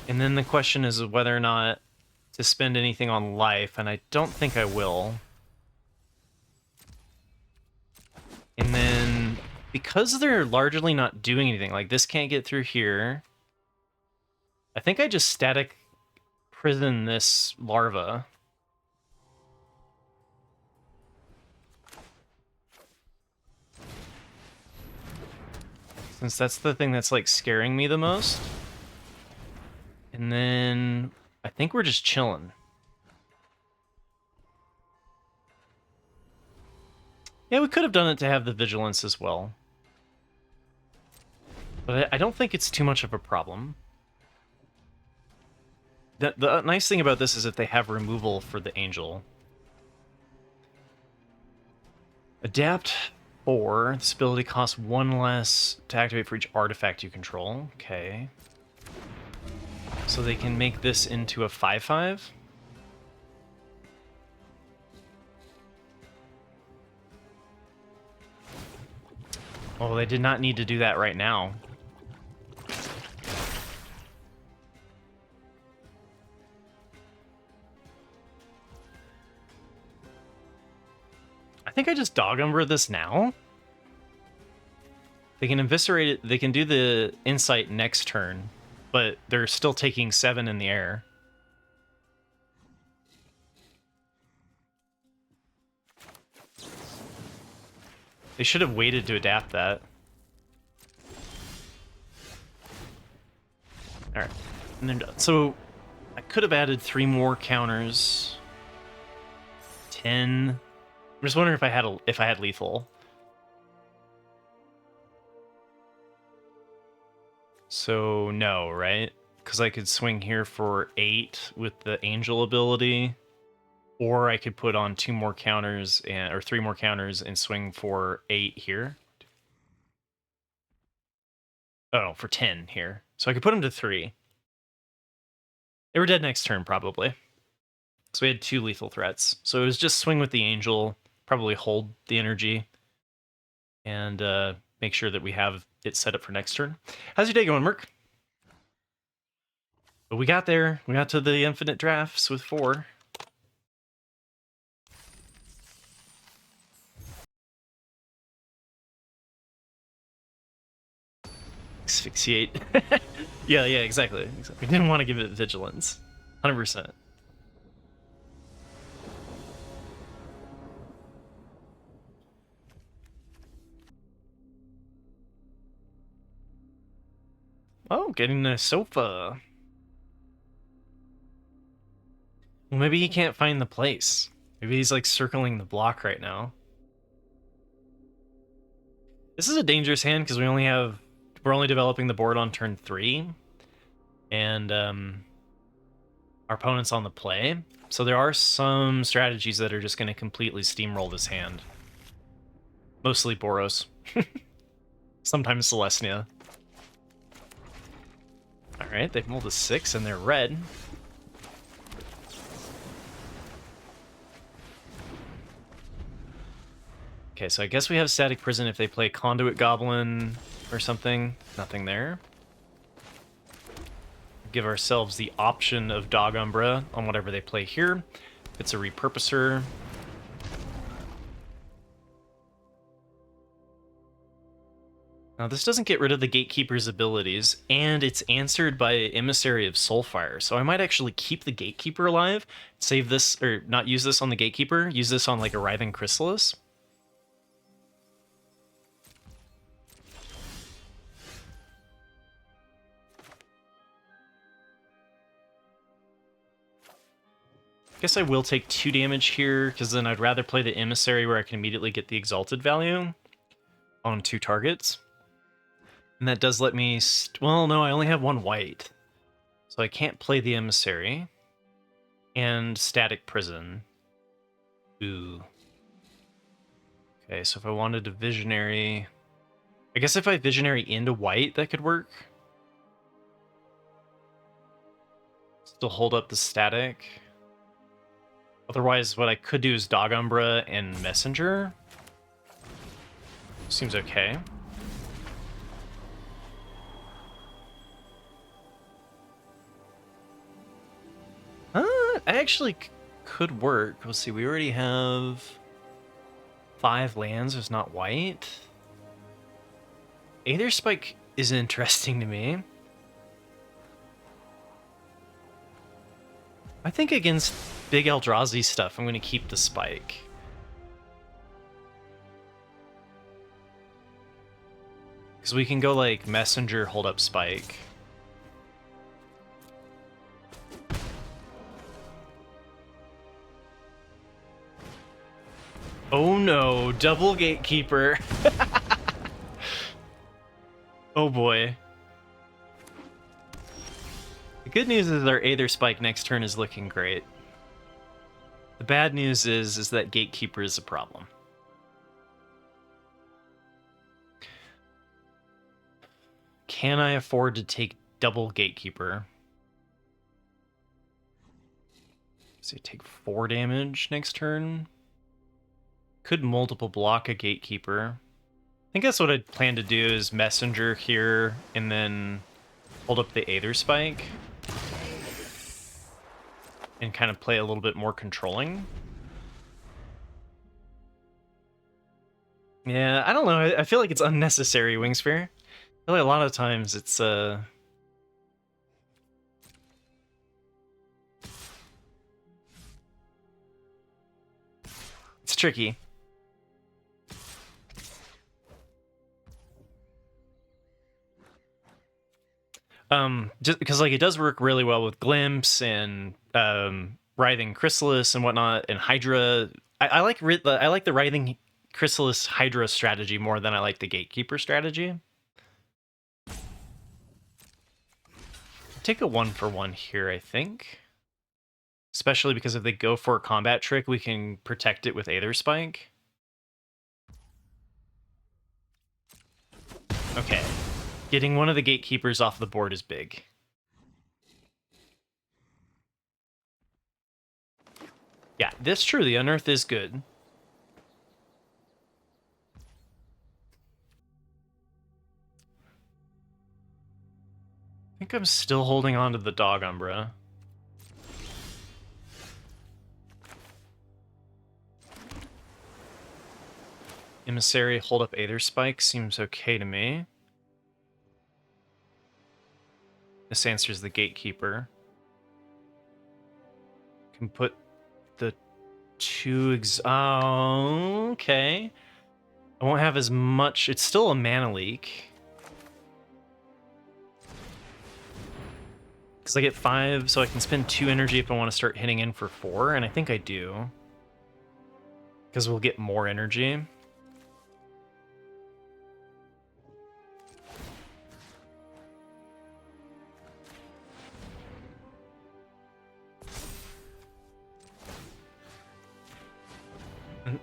And then the question is whether or not to spend anything on life, and I don't think I will. And then, because they're largely not doing anything, like this can't get through here, I think I just static prison this larva. Since that's the thing that's like scaring me the most. And then I think we're just chilling. Yeah, we could have done it to have the vigilance as well. But I don't think it's too much of a problem. The nice thing about this is that they have removal for the angel. Adapt 4. This ability costs 1 less to activate for each artifact you control. Okay. So they can make this into a 5/5. Oh, they did not need to do that right now. I think I just Dog Umber this now. They can eviscerate it. They can do the insight next turn, but they're still taking 7 in the air. They should have waited to adapt that. Alright. And then so I could have added 3 more counters. 10. I'm just wondering if I had lethal. So no, right? Because I could swing here for 8 with the angel ability. Or I could put on 2 more counters or 3 more counters and swing for 8 here. Oh, for 10 here. So I could put them to 3. They were dead next turn, probably. So we had 2 lethal threats. So it was just swing with the angel, probably hold the energy, and make sure that we have it set up for next turn. How's your day going, Merc? But we got there. We got to the infinite drafts with 4. Asphyxiate. yeah, exactly. We didn't want to give it vigilance. 100%. Oh, getting a sofa. Well, maybe he can't find the place. Maybe he's like circling the block right now. This is a dangerous hand because we're only developing the board on turn 3, and our opponent's on the play. So there are some strategies that are just going to completely steamroll this hand. Mostly Boros. Sometimes Celestia. Alright, they've rolled a 6 and they're red. Okay, so I guess we have Static Prison if they play Conduit Goblin or something. Nothing there. Give ourselves the option of Dog Umbra on whatever they play here. If it's a Repurposer. Now, this doesn't get rid of the Gatekeeper's abilities, and it's answered by Emissary of Soulfire, so I might actually keep the Gatekeeper alive, save this, or not use this on the Gatekeeper, use this on, like, a Writhing Chrysalis. Guess I will take 2 damage here, because then I'd rather play the Emissary where I can immediately get the Exalted value on 2 targets. And that does let me... well, no, I only have 1 white. So I can't play the Emissary. And Static Prison. Ooh. Okay, so if I wanted a Visionary... I guess if I Visionary into white, that could work. Still hold up the Static. Otherwise, what I could do is Dog Umbra and Messenger. Seems okay. I actually could work. Let's see, we already have 5 lands. There's not white. Aether Spike is interesting to me. I think against big Eldrazi stuff, I'm going to keep the Spike. Because we can go like Messenger, hold up Spike. Oh no, double Gatekeeper. Oh boy. The good news is our Aether Spike next turn is looking great. The bad news is that Gatekeeper is a problem. Can I afford to take double Gatekeeper? So take 4 damage next turn. Could multiple block a Gatekeeper. I think that's what I'd plan to do is Messenger here and then hold up the Aether Spike. And kind of play a little bit more controlling. Yeah, I don't know. I feel like it's unnecessary, Wingsphere. I feel like a lot of times it's tricky. Just because like it does work really well with Glimpse and Writhing Chrysalis and whatnot, and Hydra. I like the Writhing Chrysalis Hydra strategy more than I like the Gatekeeper strategy. Take a 1-for-1 here, I think. Especially because if they go for a combat trick, we can protect it with Aether Spike. Okay. Getting one of the Gatekeepers off the board is big. Yeah, this true. The Unearth is good. I think I'm still holding on to the Dog Umbra. Emissary, hold up Aether Spike seems okay to me. This answers the Gatekeeper. Can put the 2 oh, okay. I won't have as much. It's still a mana leak. Because I get 5, so I can spend 2 energy if I want to start hitting in for 4, and I think I do. Because we'll get more energy.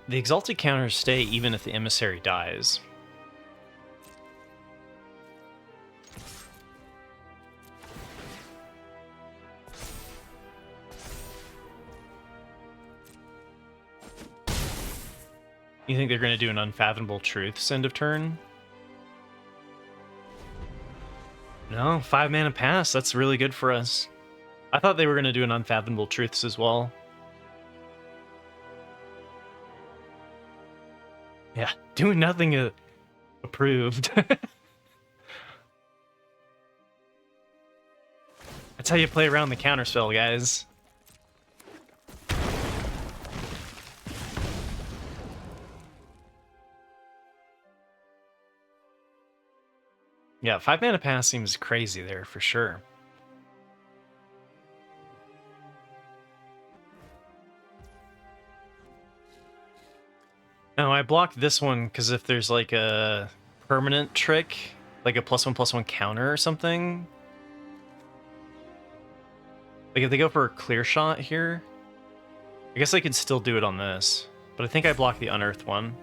The Exalted counters stay even if the Emissary dies. You think they're going to do an Unfathomable Truths end of turn? No, 5 mana pass. That's really good for us. I thought they were going to do an Unfathomable Truths as well. Yeah, doing nothing approved. That's how you play around the counterspell, guys. Yeah, 5 mana pass seems crazy there for sure. No, I blocked this one because if there's like a permanent trick, like a +1/+1 counter or something. Like if they go for a clear shot here, I guess I could still do it on this. But I think I blocked the Unearthed one.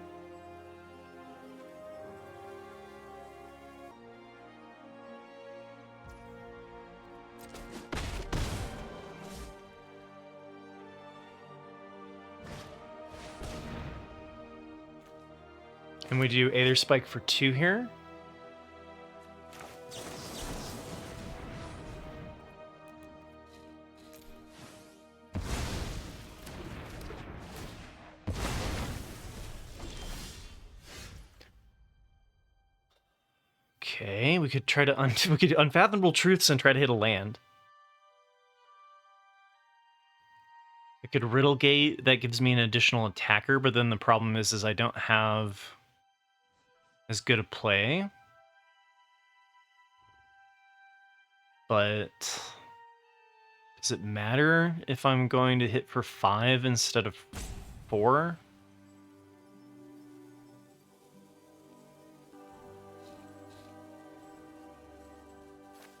And we do Aether Spike for 2 here. Okay, we could try to we could do Unfathomable Truths and try to hit a land. I could Riddle Gate, that gives me an additional attacker, but then the problem is I don't have as good a play. But does it matter if I'm going to hit for 5 instead of 4?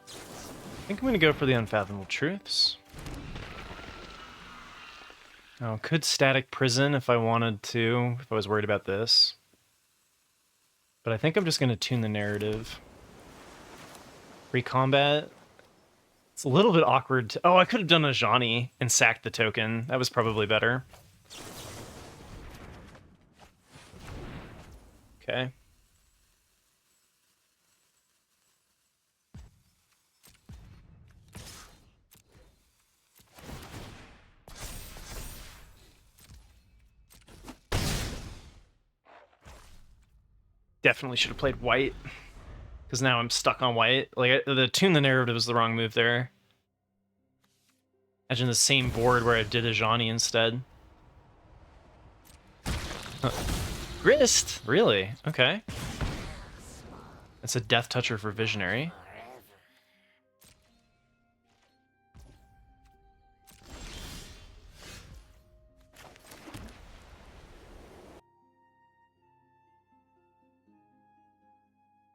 I think I'm going to go for the Unfathomable Truths. Oh, could Static Prison if I wanted to, if I was worried about this. But I think I'm just going to tune the narrative. Free combat. It's a little bit awkward. Oh, I could have done Ajani and sacked the token. That was probably better. Okay. Definitely should have played white, because now I'm stuck on white. Like, the tune the narrative was the wrong move there. Imagine the same board where I did Ajani instead. Grist? Really? Okay. That's a Death Toucher for Visionary.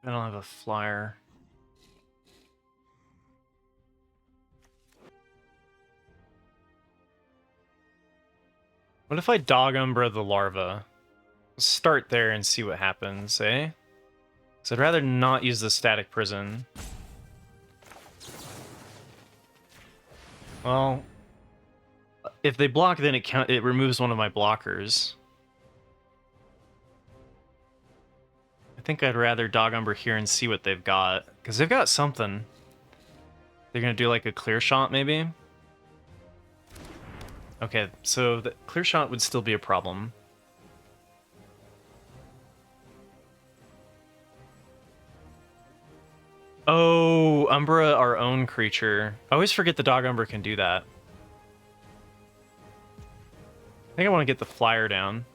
I don't have a flyer. What if I Dog Umbra the larva? Let's start there and see what happens, eh? So I'd rather not use the Static Prison. Well, if they block, then it removes one of my blockers. I think I'd rather Dog Umbra here and see what they've got, because they've got something. They're gonna do like a clear shot, maybe? Okay, so the clear shot would still be a problem. Oh, Umbra, our own creature. I always forget the Dog Umbra can do that. I think I want to get the flyer down.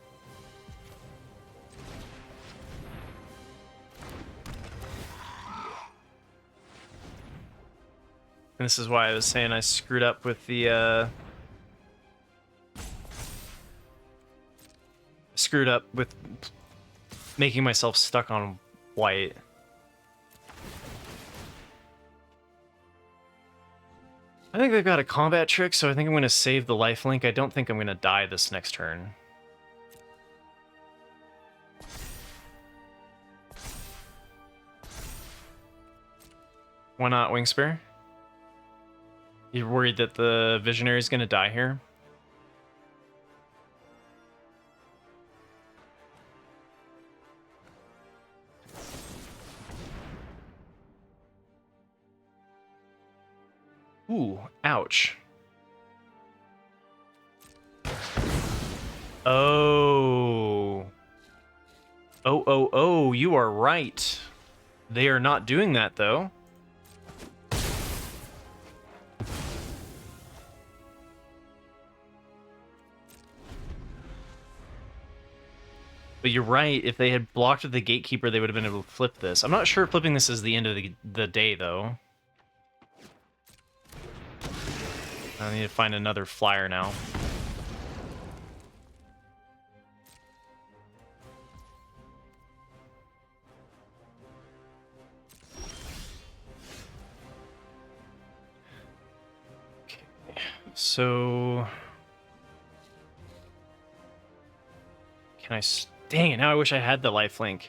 And this is why I was saying I screwed up with the, screwed up with making myself stuck on white. I think they've got a combat trick, so I think I'm going to save the lifelink. I don't think I'm going to die this next turn. Why not, Wingspear? You're worried that the Visionary is going to die here? Ooh, ouch. Oh. Oh, you are right. They are not doing that, though. But you're right, if they had blocked the Gatekeeper, they would have been able to flip this. I'm not sure if flipping this is the end of the day, though. I need to find another flyer now. Okay, so... Can I... Dang it, now I wish I had the lifelink.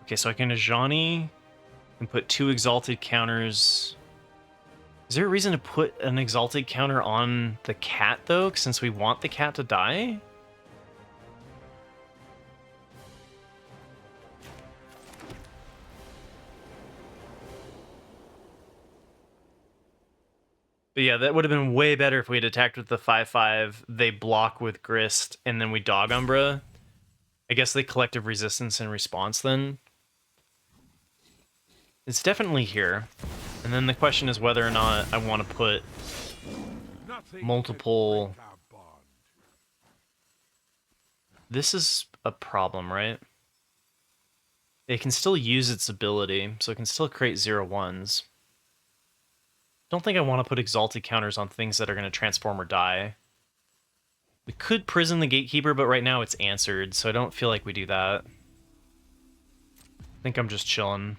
Okay, so I can Ajani and put 2 Exalted counters... Is there a reason to put an Exalted counter on the cat, though, since we want the cat to die? But yeah, that would have been way better if we had attacked with the 5/5, they block with Grist, and then we Dog Umbra. I guess they collective resistance in response then. It's definitely here. And then the question is whether or not I want to put Nothing multiple... can break our bond. This is a problem, right? It can still use its ability, so it can still create 0/1s. Don't think I want to put exalted counters on things that are going to transform or die. We could prison the Gatekeeper, but right now it's answered, so I don't feel like we do that. I think I'm just chilling.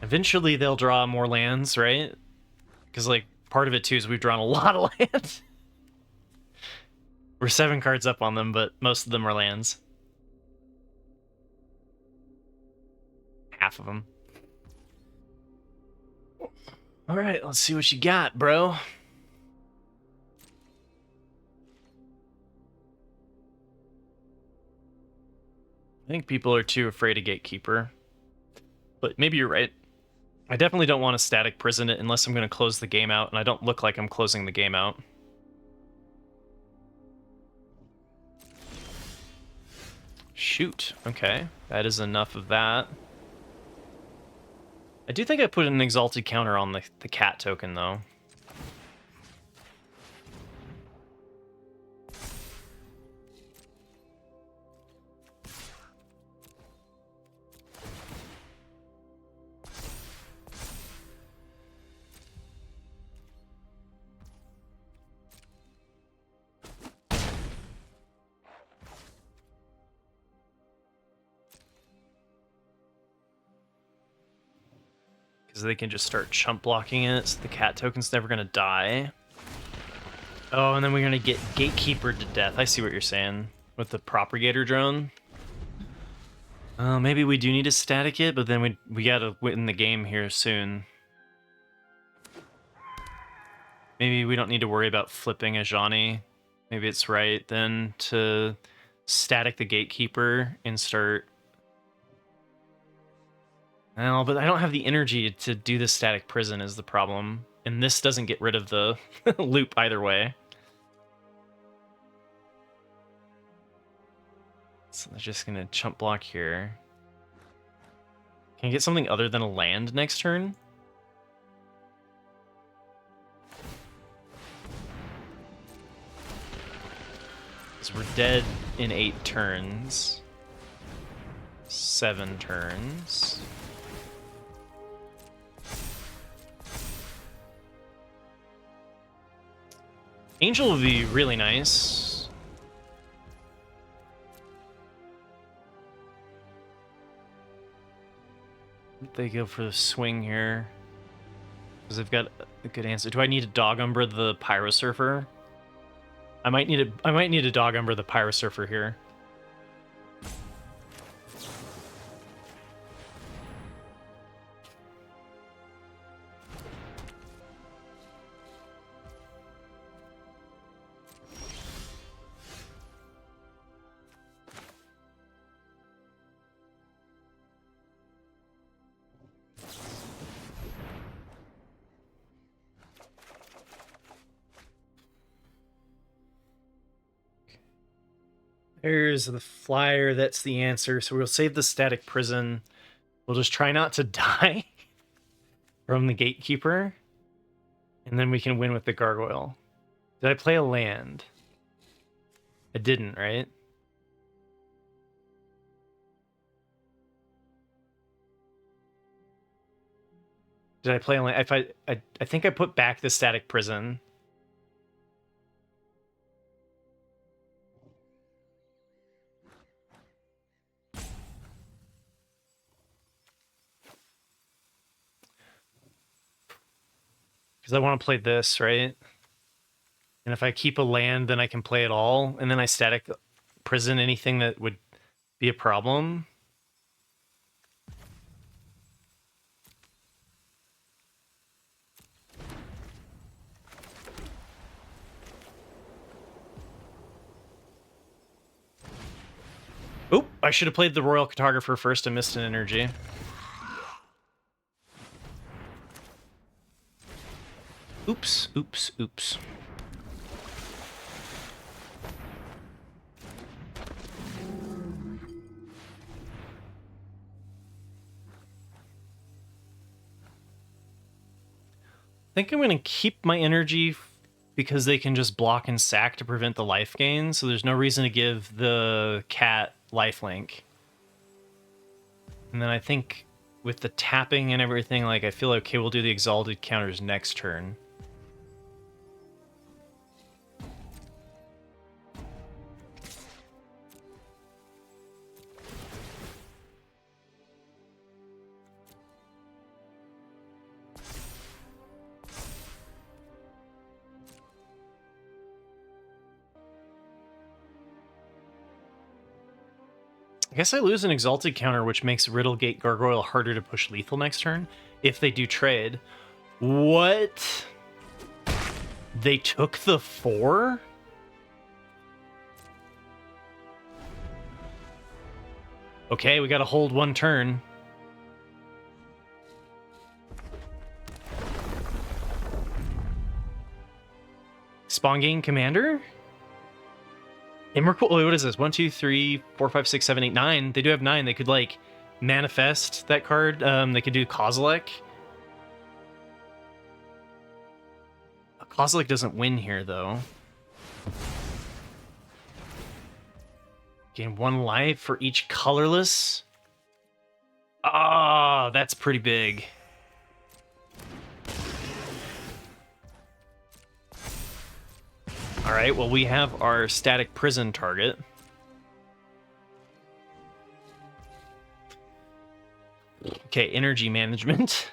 Eventually they'll draw more lands, right? Because, like, part of it too is we've drawn a lot of lands. We're 7 cards up on them, but most of them are lands. Half of them. Alright, let's see what you got, bro. I think people are too afraid of Gatekeeper. But maybe you're right. I definitely don't want to static prison it unless I'm going to close the game out, and I don't look like I'm closing the game out. Shoot. Okay. That is enough of that. I do think I put an exalted counter on the cat token, though. Because they can just start chump blocking it, so the cat token's never going to die. Oh, and then we're going to get Gatekeeper to death. I see what you're saying. With the Propagator drone. Maybe we do need to static it, but then we got to win the game here soon. Maybe we don't need to worry about flipping Ajani. Maybe it's right then to static the Gatekeeper and start... Well, but I don't have the energy to do the static prison is the problem. And this doesn't get rid of the loop either way. So they're just going to chump block here. Can I get something other than a land next turn? So we're dead in 8 turns. 7 turns. Angel would be really nice. They go for the swing here. Because they've got a good answer. Do I need to Dog Umbra the Pyro Surfer? I might need to Dog Umbra the Pyro Surfer here. There's the flyer, that's the answer. So we'll save the static prison. We'll just try not to die from the Gatekeeper. And then we can win with the Gargoyle. Did I play a land? I didn't, right? Did I play a land? I think I put back the static prison. Because I want to play this, right? And if I keep a land, then I can play it all. And then I static prison anything that would be a problem. Oop, I should have played the Royal Cartographer first and missed an energy. Oops, oops, oops. I think I'm going to keep my energy because they can just block and sack to prevent the life gain, so there's no reason to give the cat lifelink. And then I think with the tapping and everything, like, I feel like, okay, we'll do the exalted counters next turn. I guess I lose an exalted counter, which makes Riddlegate Gargoyle harder to push lethal next turn if they do trade. What? They took the 4? Okay, we gotta hold one turn. Spawn Gain Commander? Emrakul, what is this? 1, 2, 3, 4, 5, 6, 7, 8, 9. They do have 9. They could, like, manifest that card. They could do Kozilek. Kozilek doesn't win here, though. Gain 1 life for each colorless. Ah, that's pretty big. All right, well, we have our static prison target. Okay, energy management.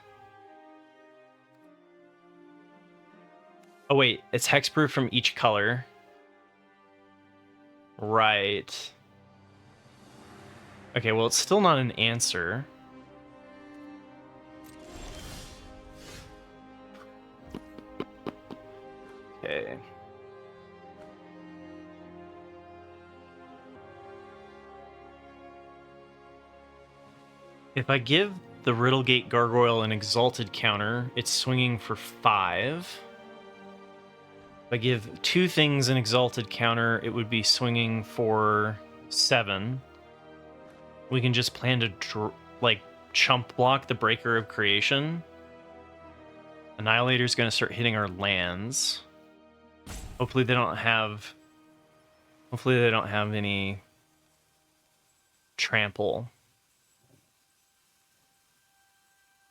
Oh, wait, it's hexproof from each color. Right. Okay, well, it's still not an answer. Okay. If I give the Riddlegate Gargoyle an exalted counter, it's swinging for 5. If I give 2 things an exalted counter, it would be swinging for 7. We can just plan to, like, chump block the Breaker of Creation. Annihilator's going to start hitting our lands. Hopefully they don't have any trample.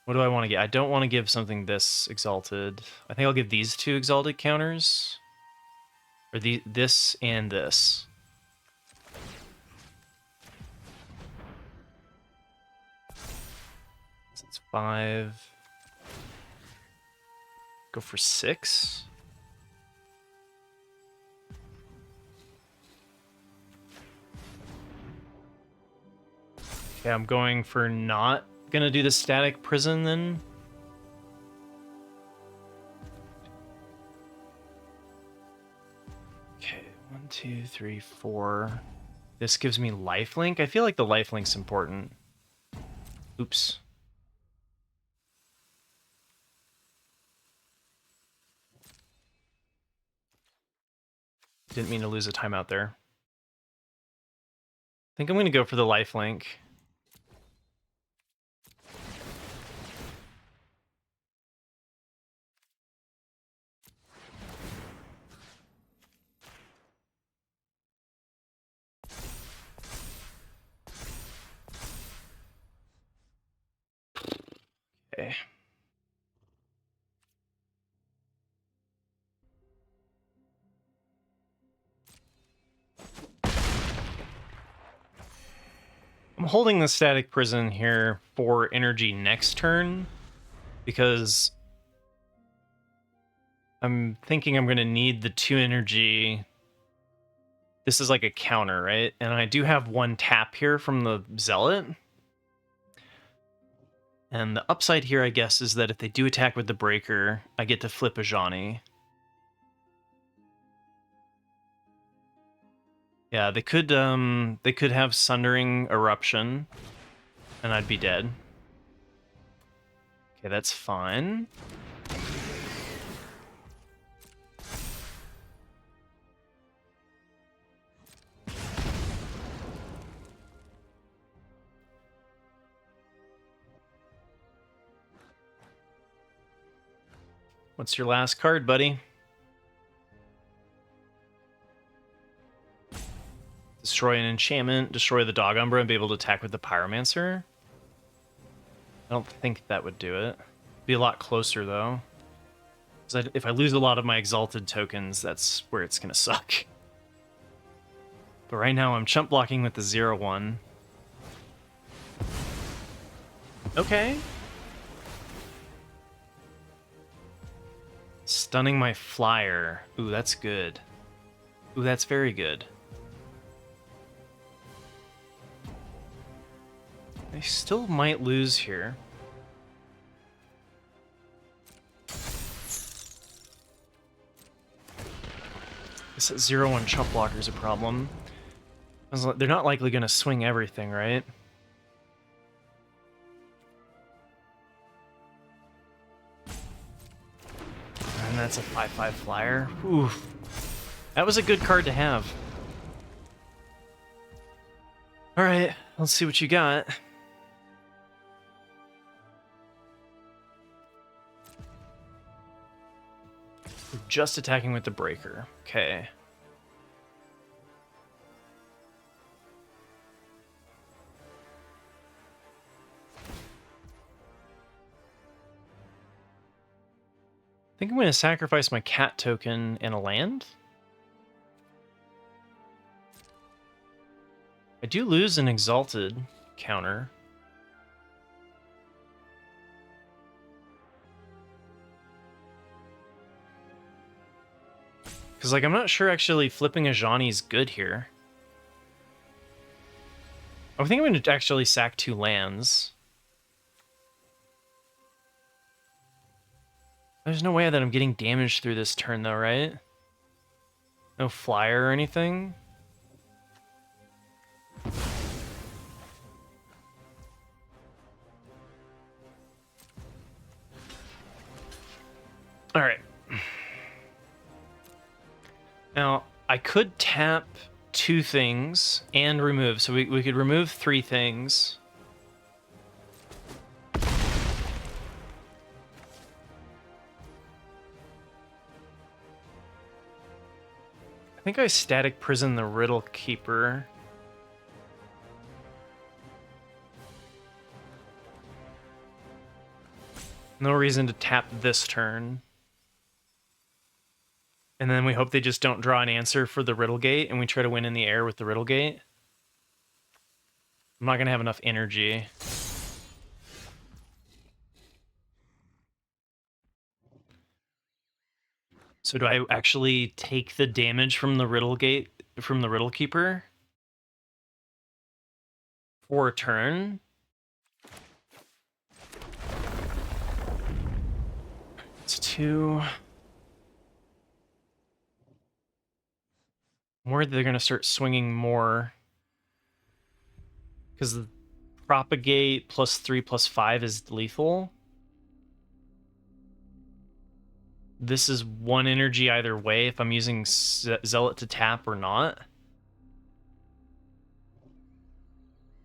What do I want to get? I don't want to give something this exalted. I think I'll give these 2 exalted counters. Or this and this. So it's 5. Go for 6. Okay, I'm going for not gonna do the static prison then. Okay, 1, 2, 3, 4. This gives me lifelink. I feel like the lifelink's important. Oops. Didn't mean to lose a timeout there. I think I'm gonna go for the lifelink. Okay. I'm holding the static prison here for energy next turn because I'm thinking I'm going to need the 2 energy. This is like a counter, right? And I do have 1 tap here from the Zealot. And the upside here, I guess, is that if they do attack with the Breaker, I get to flip Ajani. Yeah, they could have Sundering Eruption, and I'd be dead. Okay, that's fine. What's your last card, buddy? Destroy an enchantment, destroy the Dog Umbra, and be able to attack with the Pyromancer. I don't think that would do it. Be a lot closer, though. Because if I lose a lot of my Exalted tokens, that's where it's going to suck. But right now, I'm chump blocking with the 0/1. Okay. Stunning my flyer. Ooh, that's good. Ooh, that's very good. I still might lose here. Guess that 0/1 chump blocker is a problem. They're not likely going to swing everything, right? And that's a 5/5 flyer. Oof. That was a good card to have. Alright, let's see what you got. We're just attacking with the breaker. Okay. I think I'm going to sacrifice my cat token and a land. I do lose an Exalted counter. Because, like, I'm not sure actually flipping Ajani is good here. I think I'm going to actually sack 2 lands. There's no way that I'm getting damaged through this turn, though, right? No flyer or anything? Alright. Now, I could tap 2 things and remove. So we could remove 3 things. I think I Static Prison the Riddle Keeper. No reason to tap this turn. And then we hope they just don't draw an answer for the Riddle Gate, and we try to win in the air with the Riddle Gate. I'm not going to have enough energy. So do I actually take the damage from the Riddle Gate, from the Riddle Keeper? For a turn? It's 2. I'm worried they're going to start swinging more. Because the Propagate +3/+5 is lethal. This is 1 energy either way if I'm using Zealot to tap or not.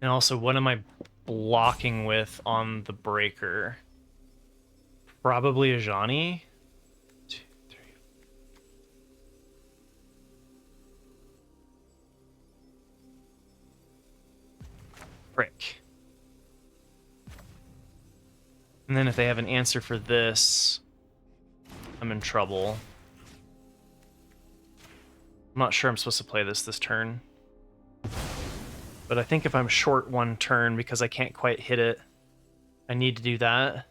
And also, what am I blocking with on the breaker? Probably Ajani. 2, 3. Frick. And then if they have an answer for this, I'm in trouble. I'm not sure I'm supposed to play this turn. But I think if I'm short 1 turn because I can't quite hit it, I need to do that.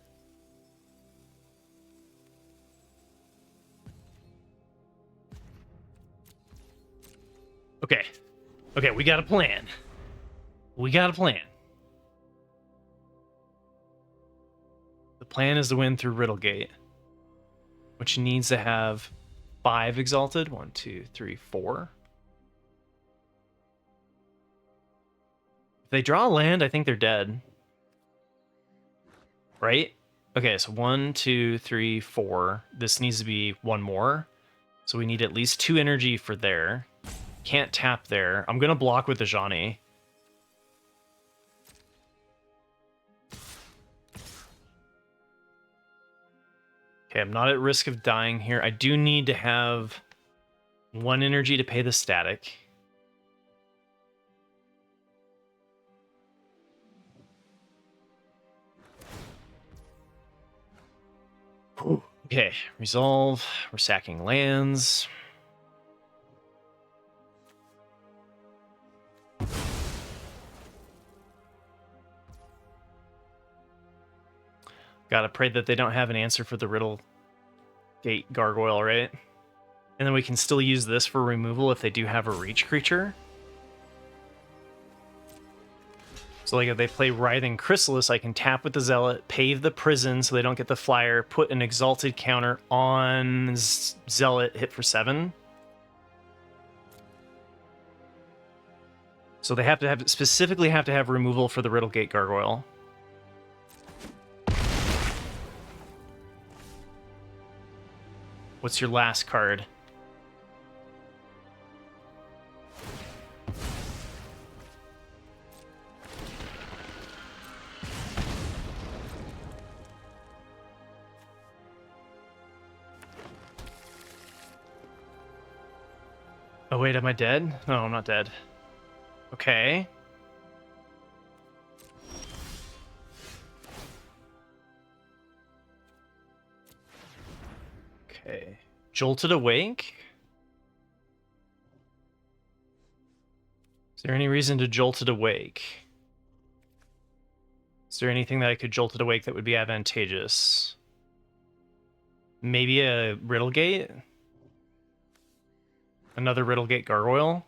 Okay. Okay, we got a plan. We got a plan. The plan is to win through Riddlegate, which needs to have 5 Exalted. 1, 2, 3, 4. If they draw a land, I think they're dead. Right? Okay, so 1, 2, 3, 4. This needs to be 1 more. So we need at least 2 energy for there. Can't tap there. I'm going to block with Ajani. Okay, I'm not at risk of dying here. I do need to have 1 energy to pay the static. Okay, resolve. We're sacking lands. Gotta pray that they don't have an answer for the Riddle Gate Gargoyle, right? And then we can still use this for removal if they do have a reach creature. So like if they play Writhing Chrysalis, I can tap with the Zealot, pave the prison so they don't get the flyer, put an Exalted counter on Zealot, hit for 7. So they have to have specifically have to have removal for the Riddle Gate Gargoyle. What's your last card? Oh wait, am I dead? No, I'm not dead. Okay. Okay. Jolted Awake? Is there any reason to Jolted Awake? Is there anything that I could Jolted Awake that would be advantageous? Maybe a Riddle Gate? Another Riddle Gate Gargoyle?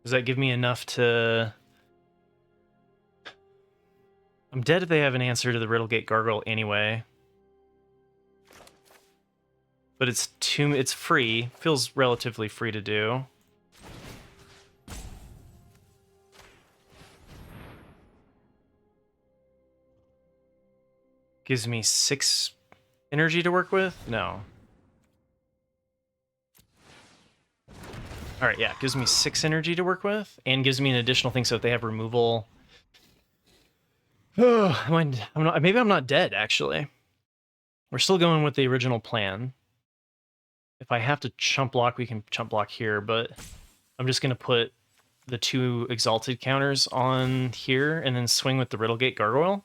Does that give me enough to... I'm dead if they have an answer to the Riddle Gate Gargoyle anyway. But it's free. Feels relatively free to do. Gives me 6 energy to work with? No. Alright, yeah, gives me 6 energy to work with, and gives me an additional thing, so if they have removal... Oh, maybe I'm not dead, actually. We're still going with the original plan. If I have to chump block, we can chump block here, but I'm just going to put the 2 Exalted counters on here, and then swing with the Riddle Gate Gargoyle.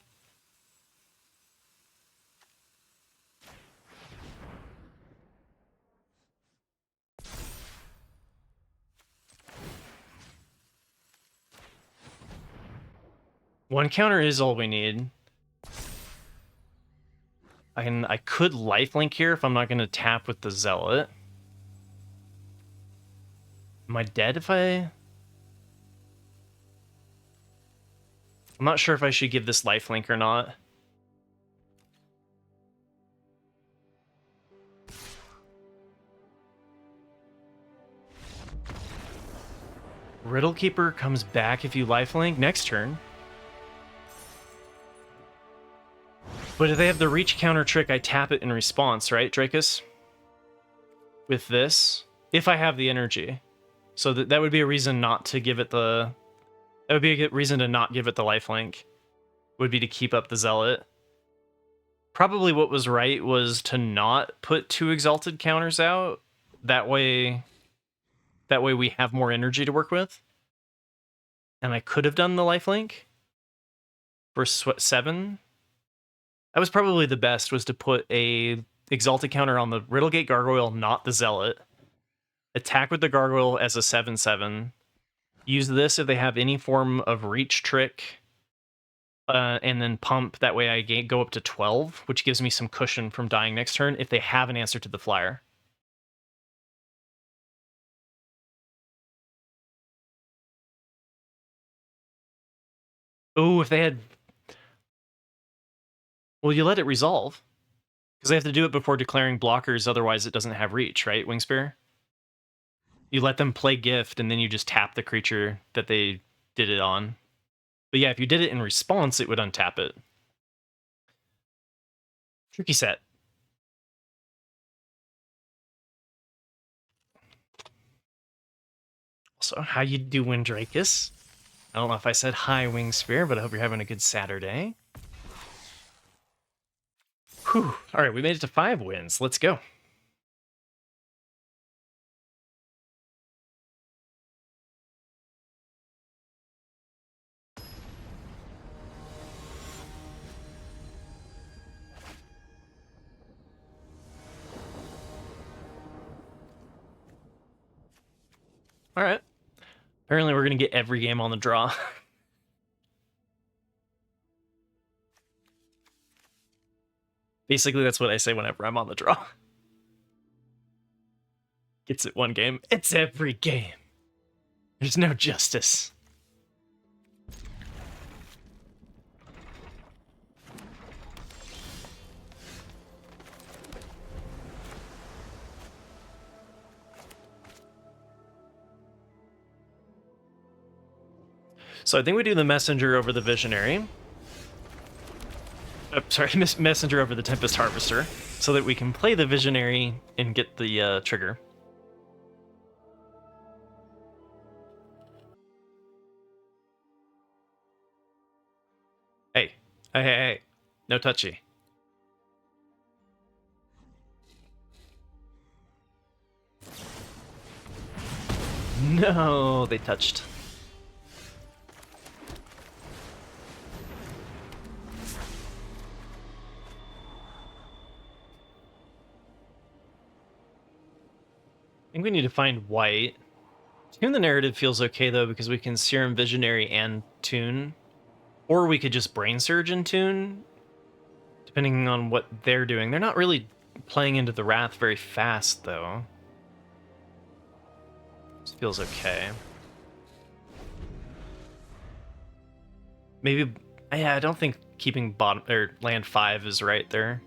One counter is all we need. I could lifelink here if I'm not going to tap with the Zealot. Am I dead if I... I'm not sure if I should give this lifelink or not. Riddle Keeper comes back if you lifelink next turn. But if they have the reach counter trick, I tap it in response, right, Drakus? With this, if I have the energy. So that would be a reason not to give it the... That would be a reason to not give it the lifelink. Would be to keep up the Zealot. Probably what was right was to not put 2 Exalted counters out. That way we have more energy to work with. And I could have done the lifelink for 7. That was probably the best, was to put a Exalted counter on the Riddle Gate Gargoyle, not the Zealot. Attack with the Gargoyle as a 7/7. Use this if they have any form of reach trick. And then pump, that way I go up to 12, which gives me some cushion from dying next turn if they have an answer to the flyer. Oh, if they had... Well, you let it resolve. Because they have to do it before declaring blockers, otherwise it doesn't have reach, right, Wingspear? You let them play Gift, and then you just tap the creature that they did it on. But yeah, if you did it in response, it would untap it. Tricky set. Also, how you doing, Drakus? I don't know if I said hi, Wingspear, but I hope you're having a good Saturday. Whew. All right, we made it to 5 wins. Let's go. All right. Apparently, we're going to get every game on the draw. Basically, that's what I say whenever I'm on the draw. Gets it one game. It's every game. There's no justice. So I think we do the messenger over the visionary. Sorry, messenger over the Tempest Harvester, so that we can play the visionary and get the trigger. Hey, hey, no touchy. No, they touched. I think we need to find white. Tune the narrative feels okay though, because we can Serum Visionary and Tune. Or we could just Brain Surge and Tune, depending on what they're doing. They're not really playing into the Wrath very fast though. This feels okay. Maybe, yeah, I don't think keeping bottom or land 5 is right there.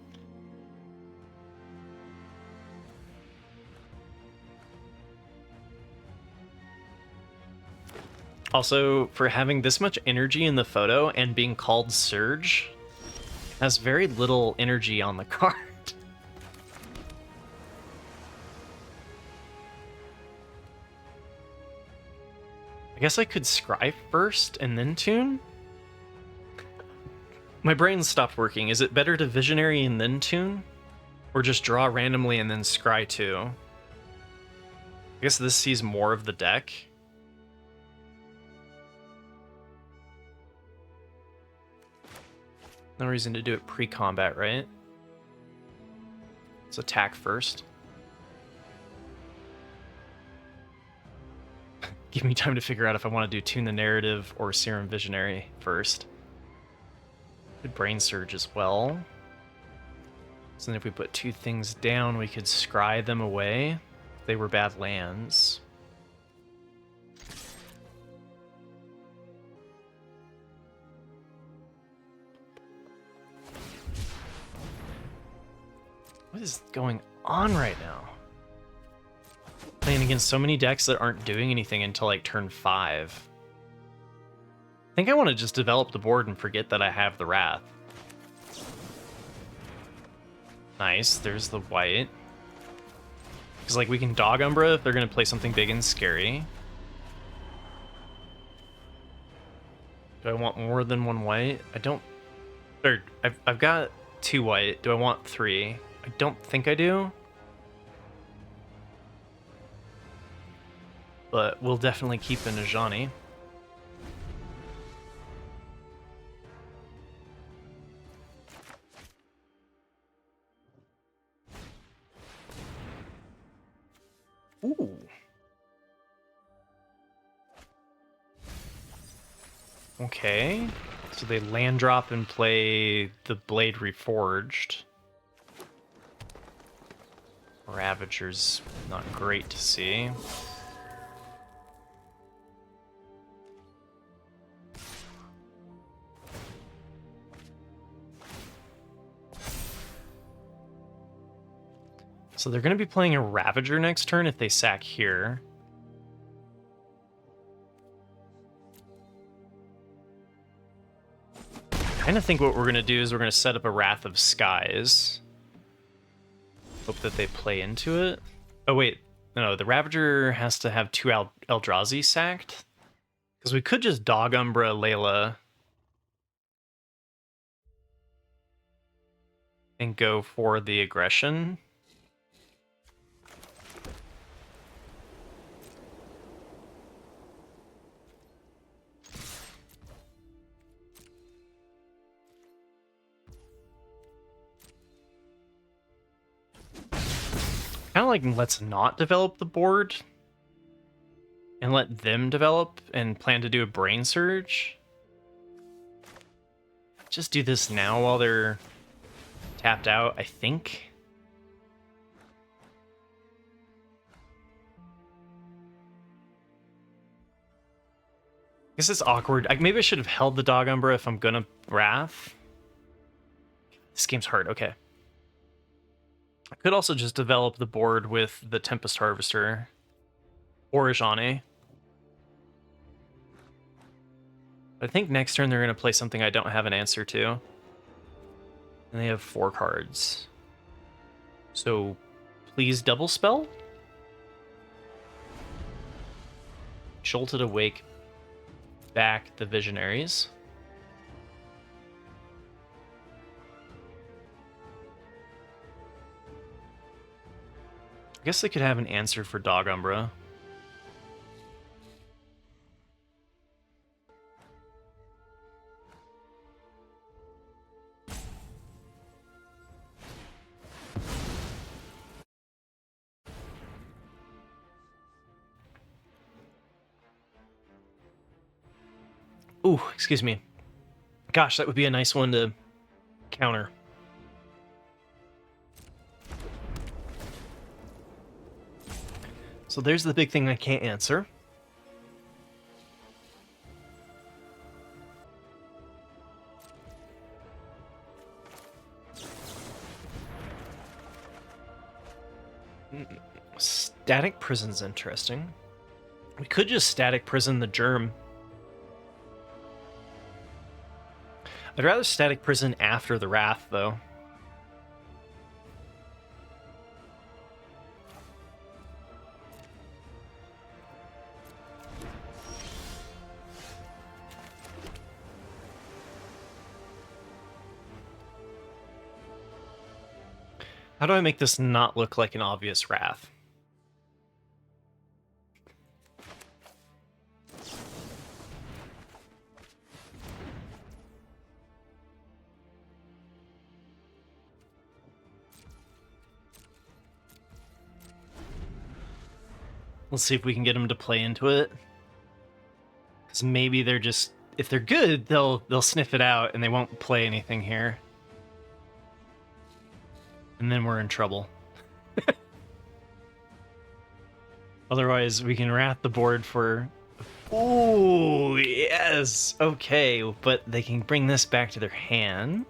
Also, for having this much energy in the photo and being called Surge, has very little energy on the card. I guess I could Scry first and then Tune? My brain stopped working. Is it better to Visionary and then Tune? Or just draw randomly and then Scry too? I guess this sees more of the deck. No reason to do it pre-combat, right? Let's attack first. Give me time to figure out if I want to do Tune the Narrative or Serum Visionary first. Could Brain Surge as well. So then if we put 2 things down, we could scry them away if they were bad lands. What is going on right now? Playing against so many decks that aren't doing anything until like turn 5. I think I want to just develop the board and forget that I have the Wrath. Nice, there's the white. Because like we can Dog Umbra if they're going to play something big and scary. Do I want more than 1 white? I don't... Or, I've got 2 white. Do I want 3? I don't think I do. But we'll definitely keep an Ajani. Ooh. Okay. So they land drop and play the Blade Reforged. Ravager's not great to see. So they're going to be playing a Ravager next turn if they sack here. I kind of think what we're going to do is we're going to set up a Wrath of Skies. Hope that they play into it. Oh, wait. No, the Ravager has to have 2 Eldrazi sacked. Because we could just Dog Umbra Layla and go for the aggression. Kind of like let's not develop the board and let them develop and plan to do a brain surge. Just do this now while they're tapped out, I think. I guess it's awkward. Maybe I should have held the Dog Umbra if I'm gonna Wrath. This game's hard, okay. I could also just develop the board with the Tempest Harvester or Ajani. I think next turn they're going to play something I don't have an answer to. And they have 4 cards. So, please double spell? Jolted Awake back the Visionaries. I guess they could have an answer for Dog Umbra. Ooh, excuse me. Gosh, that would be a nice one to counter. So there's the big thing I can't answer. Static Prison's interesting. We could just Static Prison the Germ. I'd rather Static Prison after the Wrath, though. How do I make this not look like an obvious Wrath? Let's see if we can get them to play into it. Because maybe they're just... If they're good, they'll sniff it out and they won't play anything here. And then we're in trouble. Otherwise, we can Wrath the board for... Ooh, yes! Okay, but they can bring this back to their hand.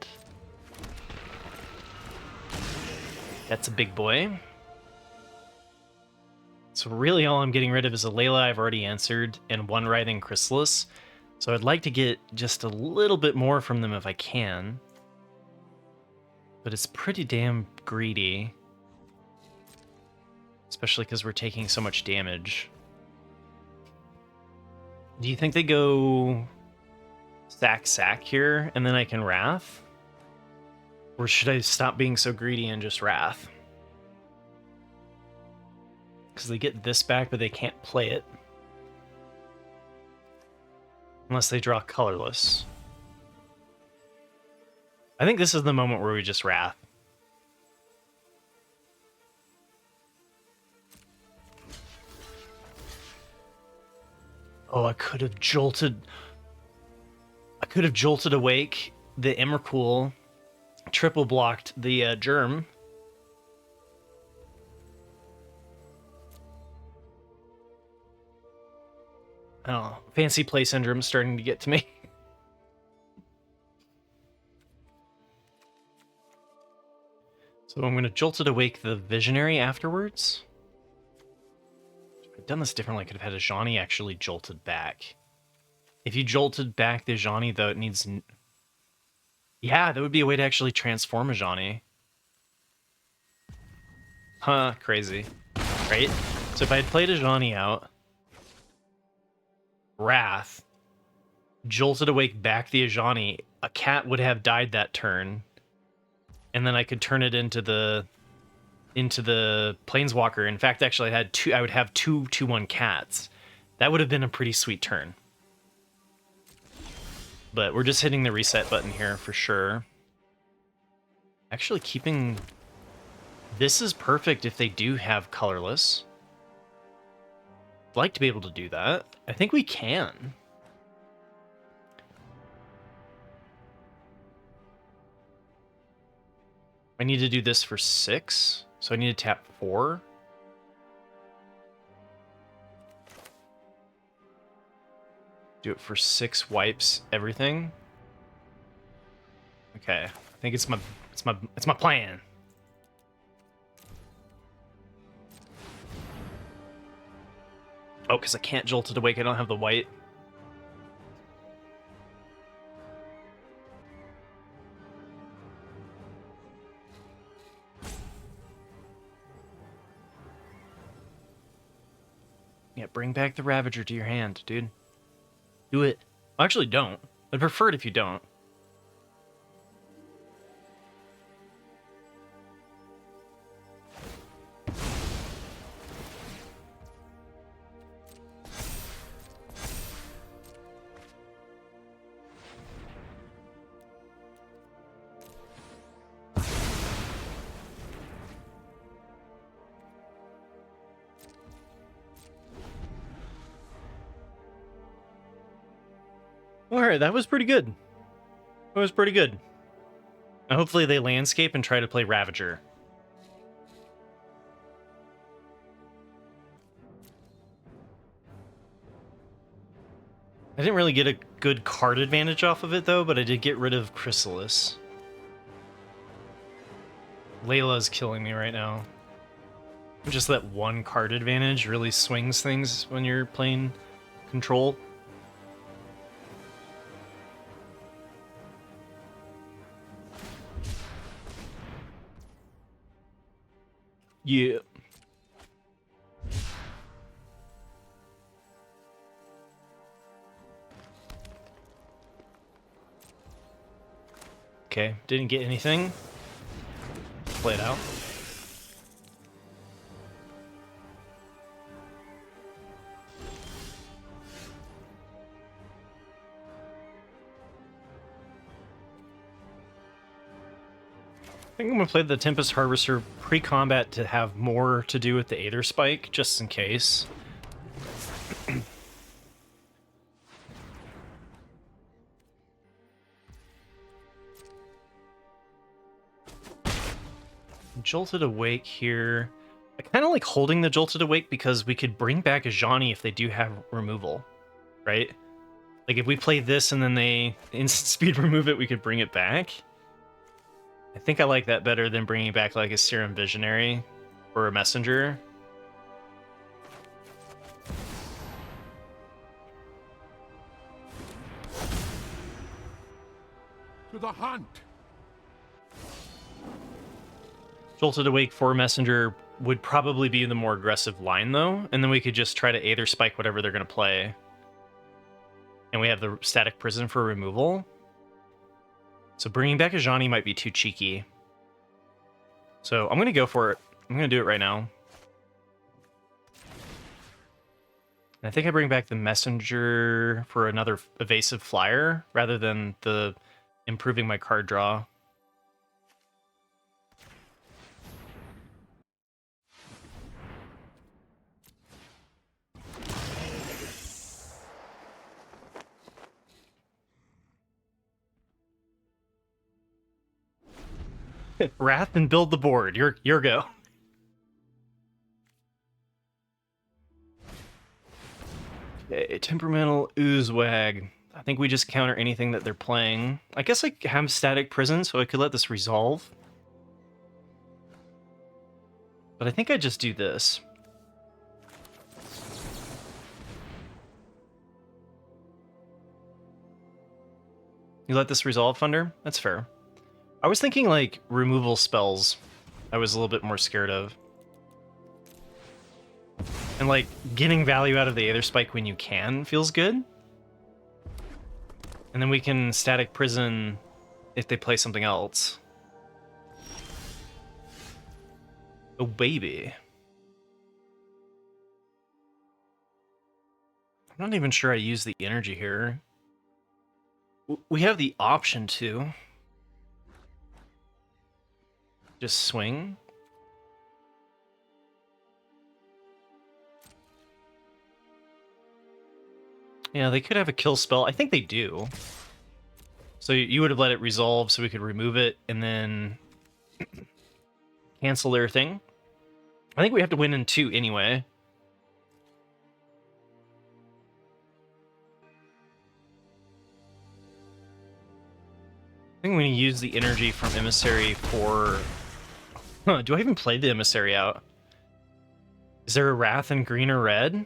That's a big boy. So really all I'm getting rid of is a Layla I've already answered, and 1 Writhing Chrysalis. So I'd like to get just a little bit more from them if I can. But it's pretty damn greedy. Especially because we're taking so much damage. Do you think they go sack here, and then I can Wrath? Or should I stop being so greedy and just Wrath? Because they get this back, but they can't play it. Unless they draw colorless. I think this is the moment where we just Wrath. Oh, I could have jolted Awake the Emrakul, triple blocked the Germ. Oh, fancy play syndrome starting to get to me. So I'm going to Jolted Awake the Visionary afterwards. If I'd done this differently, I could have had Ajani actually jolted back. If you jolted back the Ajani, though, it needs... Yeah, that would be a way to actually transform Ajani. Huh, crazy. Right? So if I had played Ajani out... Wrath, Jolted Awake back the Ajani, a cat would have died that turn. and then I could turn it into the Planeswalker. In fact, actually, I would have two 2/1 cats. That would have been a pretty sweet turn. But we're just hitting the reset button here for sure. Actually, keeping... This is perfect if they do have colorless. I'd like to be able to do that. I think we can. I need to do this for 6, so I need to tap 4. Do it for 6 wipes everything. Okay, I think it's my plan. Oh, because I can't Jolted Awake. I don't have the white. Yeah, bring back the Ravager to your hand, dude. Do it. Well, actually, don't. I'd prefer it if you don't. Alright, that was pretty good. That was pretty good. Now, hopefully they landscape and try to play Ravager. I didn't really get a good card advantage off of it, though, but I did get rid of Chrysalis. Layla's killing me right now. Just that one card advantage really swings things when you're playing control. Yeah. Okay, didn't get anything. Play it out. I think I'm gonna play the Tempest Harvester pre-combat to have more to do with the Aether Spike, just in case. Jolted Awake here. I kind of like holding the Jolted Awake because we could bring back Ajani if they do have removal, right? Like if we play this and then they instant speed remove it, we could bring it back. I think I like that better than bringing back like a Serum Visionary or a Messenger. To the hunt! Jolted Awake for Messenger would probably be the more aggressive line, though, and then we could just try to Aether Spike whatever they're going to play. And we have the Static Prison for removal. So bringing back Ajani might be too cheeky. So I'm going to go for it. I'm going to do it right now. And I think I bring back the Messenger for another Evasive Flyer rather than the improving my card draw. Wrath and build the board. Your go. Okay, Temperamental Oozewag. I think we just counter anything that they're playing. I guess I have Static Prison, so I could let this resolve. But I think I just do this. You let this resolve, Thunder? That's fair. I was thinking, like, removal spells I was a little bit more scared of. And, like, getting value out of the Aether Spike when you can feels good. And then we can Static Prison if they play something else. Oh, baby. I'm not even sure I use the energy here. We have the option to just swing. Yeah, they could have a kill spell. I think they do. So you would have let it resolve so we could remove it and then cancel their thing. I think we have to win in 2 anyway. I think we need to use the energy from Emissary for... Huh, do I even play the Emissary out? Is there a Wrath in green or red?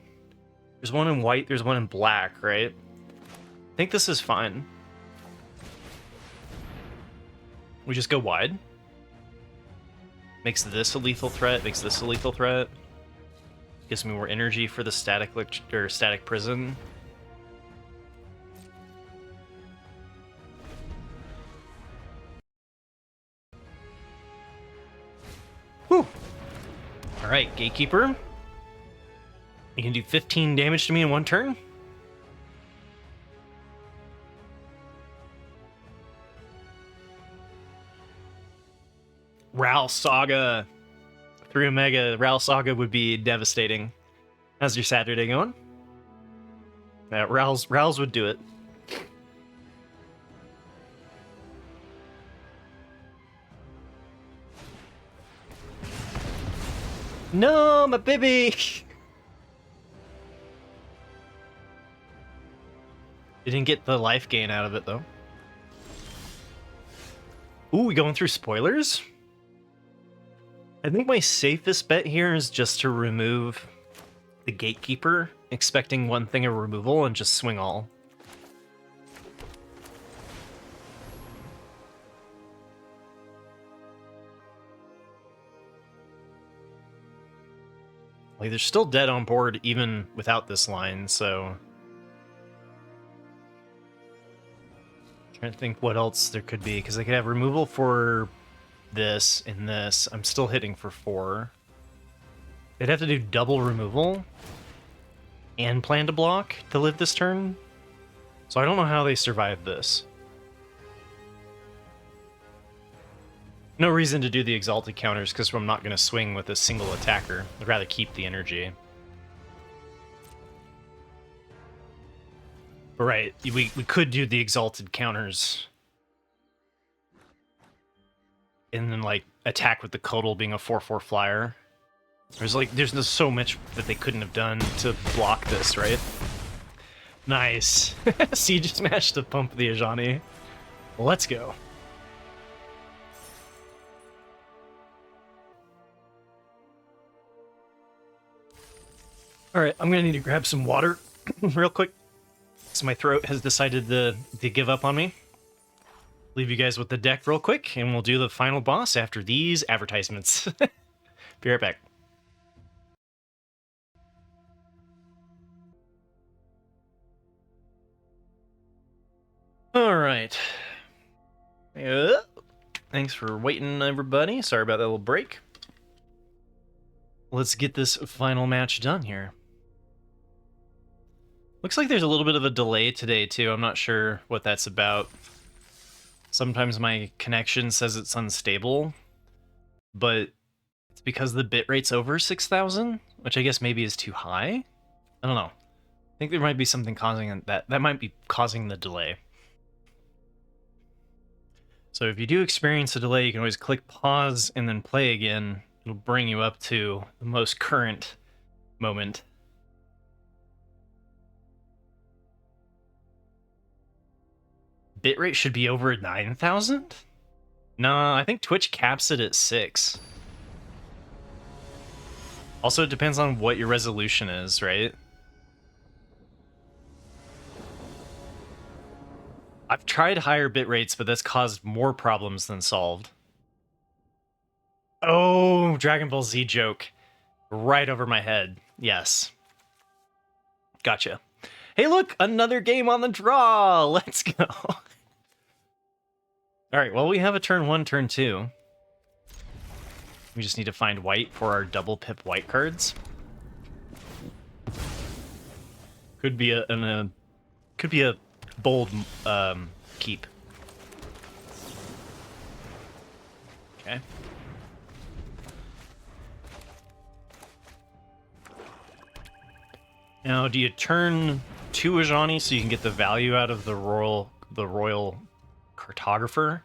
There's one in white, there's one in black, right? I think this is fine. We just go wide. Makes this a lethal threat, makes this a lethal threat. Gives me more energy for the static prison. Whew. Alright, Gatekeeper. You can do 15 damage to me in 1 turn. Ral Saga. 3 Omega, Ral Saga would be devastating. How's your Saturday going? Yeah, Ral's would do it. No, my baby! Didn't get the life gain out of it, though. Ooh, we going through spoilers? I think my safest bet here is just to remove the Gatekeeper, expecting 1 thing of removal, and just swing all. Like, they're still dead on board even without this line, so... Trying to think what else there could be, because they could have removal for this and this. I'm still hitting for 4. They'd have to do double removal and plan to block to live this turn. So I don't know how they survived this. No reason to do the Exalted counters, because I'm not going to swing with a single attacker. I'd rather keep the energy. But right, we could do the Exalted counters. And then, like, attack with the Codal being a 4/4 flyer. There's just so much that they couldn't have done to block this, right? Nice. Siege smash to pump the Ajani. Let's go. Alright, I'm gonna need to grab some water real quick. So my throat has decided to give up on me. Leave you guys with the deck real quick, and we'll do the final boss after these advertisements. Be right back. Alright. Thanks for waiting, everybody. Sorry about that little break. Let's get this final match done here. Looks like there's a little bit of a delay today, too. I'm not sure what that's about. Sometimes my connection says it's unstable, but it's because the bitrate's over 6,000, which I guess maybe is too high? I don't know. I think there might be something causing that. That might be causing the delay. So if you do experience a delay, you can always click pause and then play again. It'll bring you up to the most current moment. Bitrate should be over 9,000? No, I think Twitch caps it at 6. Also, it depends on what your resolution is, right? I've tried higher bit rates, but that's caused more problems than solved. Oh, Dragon Ball Z joke. Right over my head. Yes. Gotcha. Hey, look! Another game on the draw! Let's go! Alright, well, we have a turn 1, turn 2. We just need to find white for our double pip white cards. Could be a bold keep. Okay. Now, do you turn to Ajani so you can get the value out of the royal cartographer?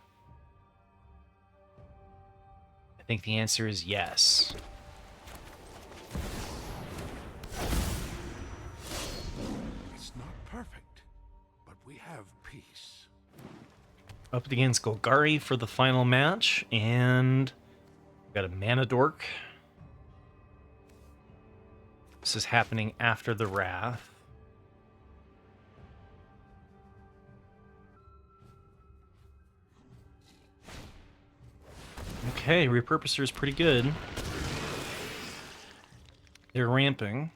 I think the answer is yes. It's not perfect, but we have peace. Up against Golgari for the final match, and we've got a mana dork. This is happening after the Wrath. Okay, Repurposer is pretty good. They're ramping.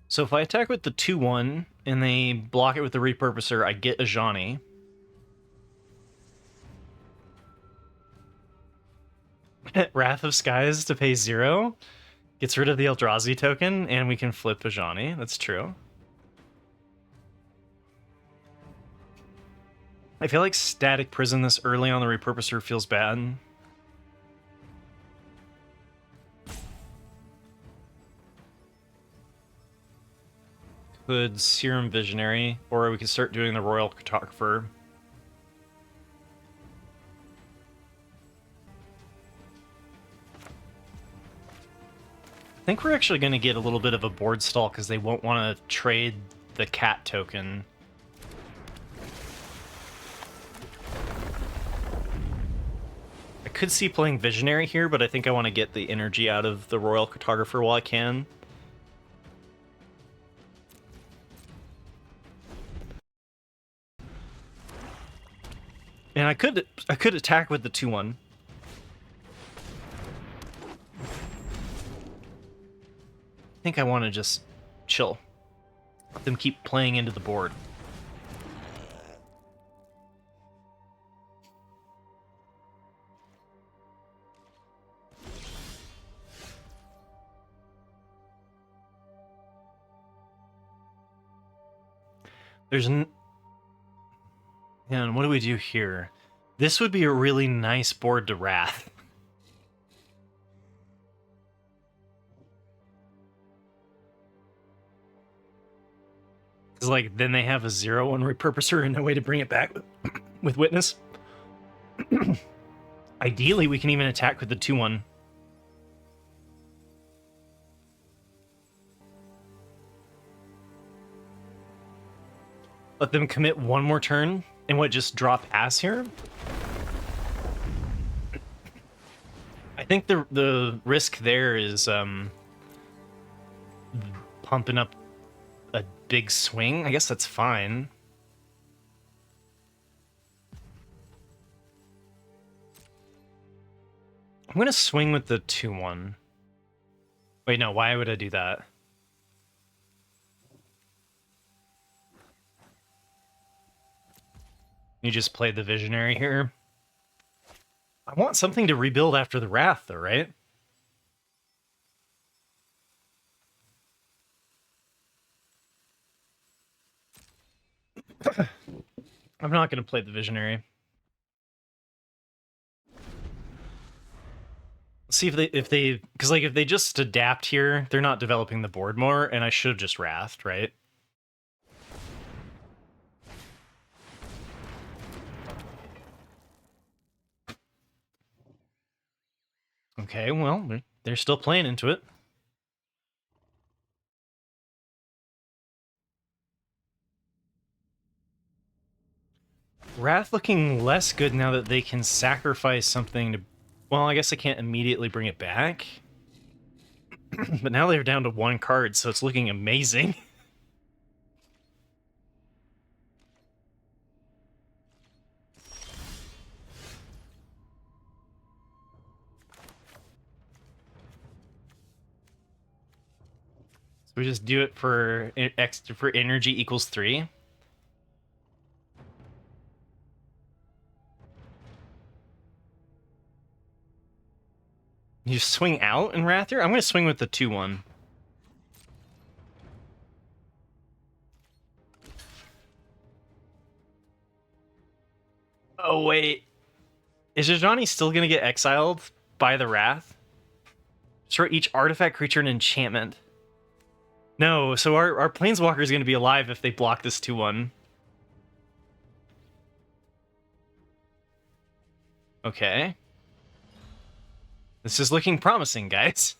So if I attack with the 2-1 and they block it with the Repurposer, I get Ajani. Wrath of Skies to pay 0. Gets rid of the Eldrazi token, and we can flip Ajani. That's true. I feel like Static Prison this early on the Repurposer feels bad. Could Serum Visionary, or we could start doing the Royal Cartographer. I think we're actually going to get a little bit of a board stall because they won't want to trade the cat token. I could see playing Visionary here, but I think I want to get the energy out of the Royal Cartographer while I can. And I could attack with the 2-1. I think I want to just chill. Let them keep playing into the board. And what do we do here? This would be a really nice board to Wrath. Because, like, then they have a 0-1 Repurposer and no way to bring it back with Witness. Ideally, we can even attack with the 2-1. Let them commit one more turn, and what, just drop ass here? I think the risk there is pumping up a big swing. I guess that's fine. I'm gonna swing with the 2-1. Wait, no, why would I do that? You just played the Visionary here. I want something to rebuild after the Wrath, though, right? I'm not going to play the Visionary. Let's see if they because like if they just adapt here, they're not developing the board more, and I should have just Wrathed, right? Okay, well, they're still playing into it. Wrath looking less good now that they can sacrifice something to... Well, I guess I can't immediately bring it back. But now they're down to 1 card, so it's looking amazing. So we just do it for energy equals 3. You swing out in Wrath here? I'm going to swing with the 2-1. Oh, wait. Is Ajani still going to get exiled by the Wrath? Destroy each artifact, creature, and enchantment. No, so our Planeswalker is going to be alive if they block this 2-1. Okay. This is looking promising, guys.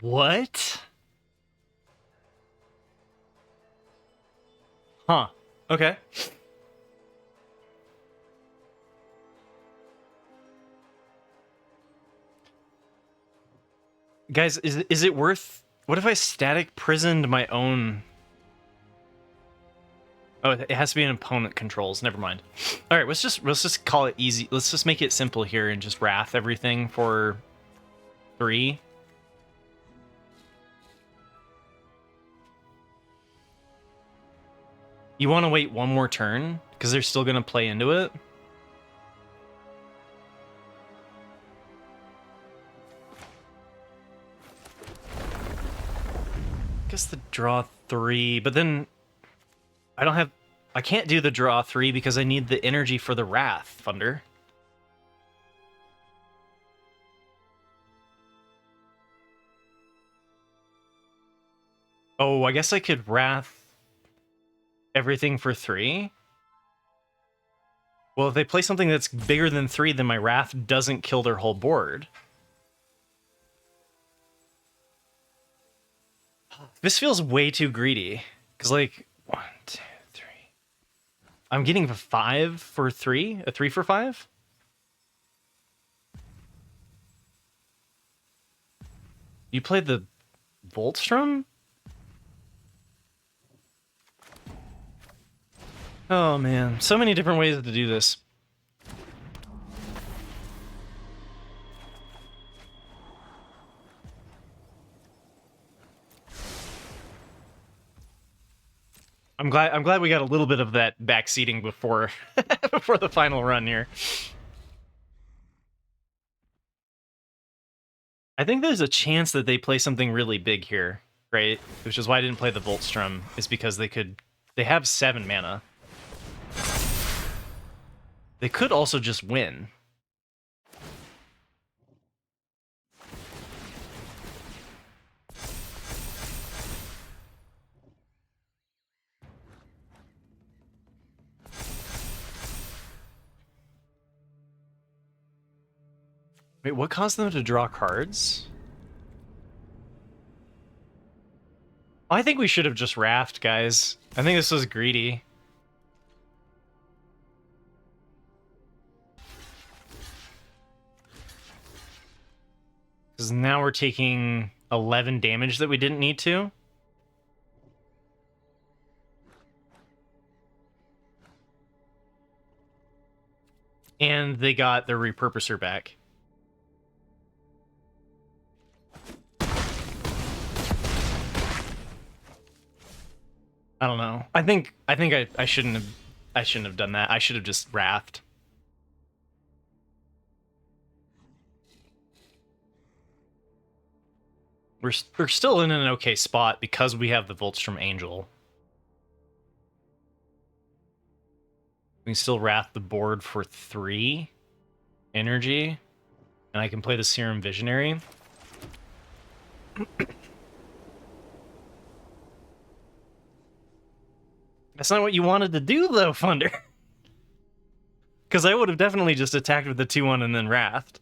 What? Huh. Okay. Guys, is it worth... What if I static prisoned my own... Oh, it has to be an opponent controls. Never mind. All right, let's just call it easy. Let's just make it simple here and just wrath everything for 3. You want to wait one more turn because they're still going to play into it? Guess the draw 3, but then I can't do the draw 3 because I need the energy for the Wrath, Thunder. Oh, I guess I could Wrath everything for 3? Well, if they play something that's bigger than 3, then my Wrath doesn't kill their whole board. This feels way too greedy. Because, like, 1, 2, 3. I'm getting a 5 for 3? A 3 for 5? You played the Voltstrom? Oh, man. So many different ways to do this. I'm glad we got a little bit of that backseating before before the final run here. I think there's a chance that they play something really big here, right? Which is why I didn't play the Voltstrom, is because they have 7 mana. They could also just win. Wait, what caused them to draw cards? I think we should have just Wrathed, guys. I think this was greedy. Because now we're taking 11 damage that we didn't need to. And they got their repurposer back. I don't know. I think I shouldn't have done that. I should have just Wrathed. We're still in an okay spot because we have the Voltstrom Angel. We can still Wrath the board for 3 energy, and I can play the Serum Visionary. That's not what you wanted to do, though, Thunder. Because I would have definitely just attacked with the 2-1 and then Wrathed.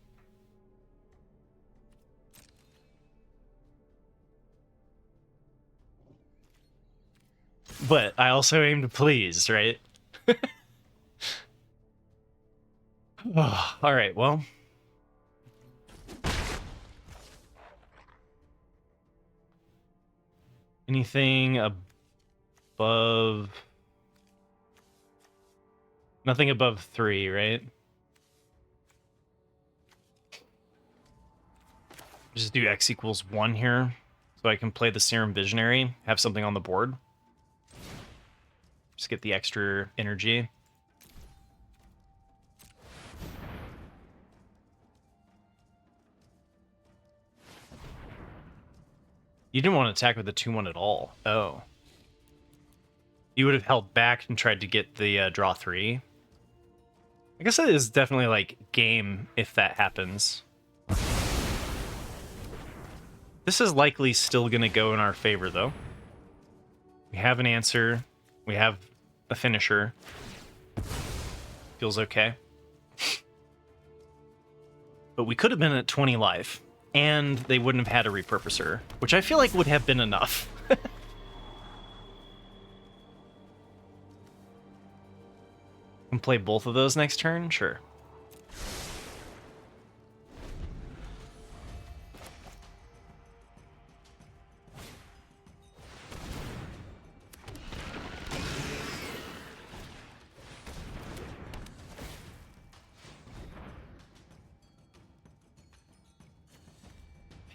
But I also aim to please, right? Oh, all right, well. Anything above... Nothing above 3, right? Just do x equals 1 here. So So I can play the Serum Visionary, have something on the board. Just get the extra energy. You didn't want to attack with the 2/1 at all. Oh. You would have held back and tried to get the draw 3. I guess that is definitely, like, game if that happens. This is likely still going to go in our favor, though. We have an answer. We have a finisher. Feels okay. But we could have been at 20 life, and they wouldn't have had a repurposer, which I feel like would have been enough. Can play both of those next turn? Sure.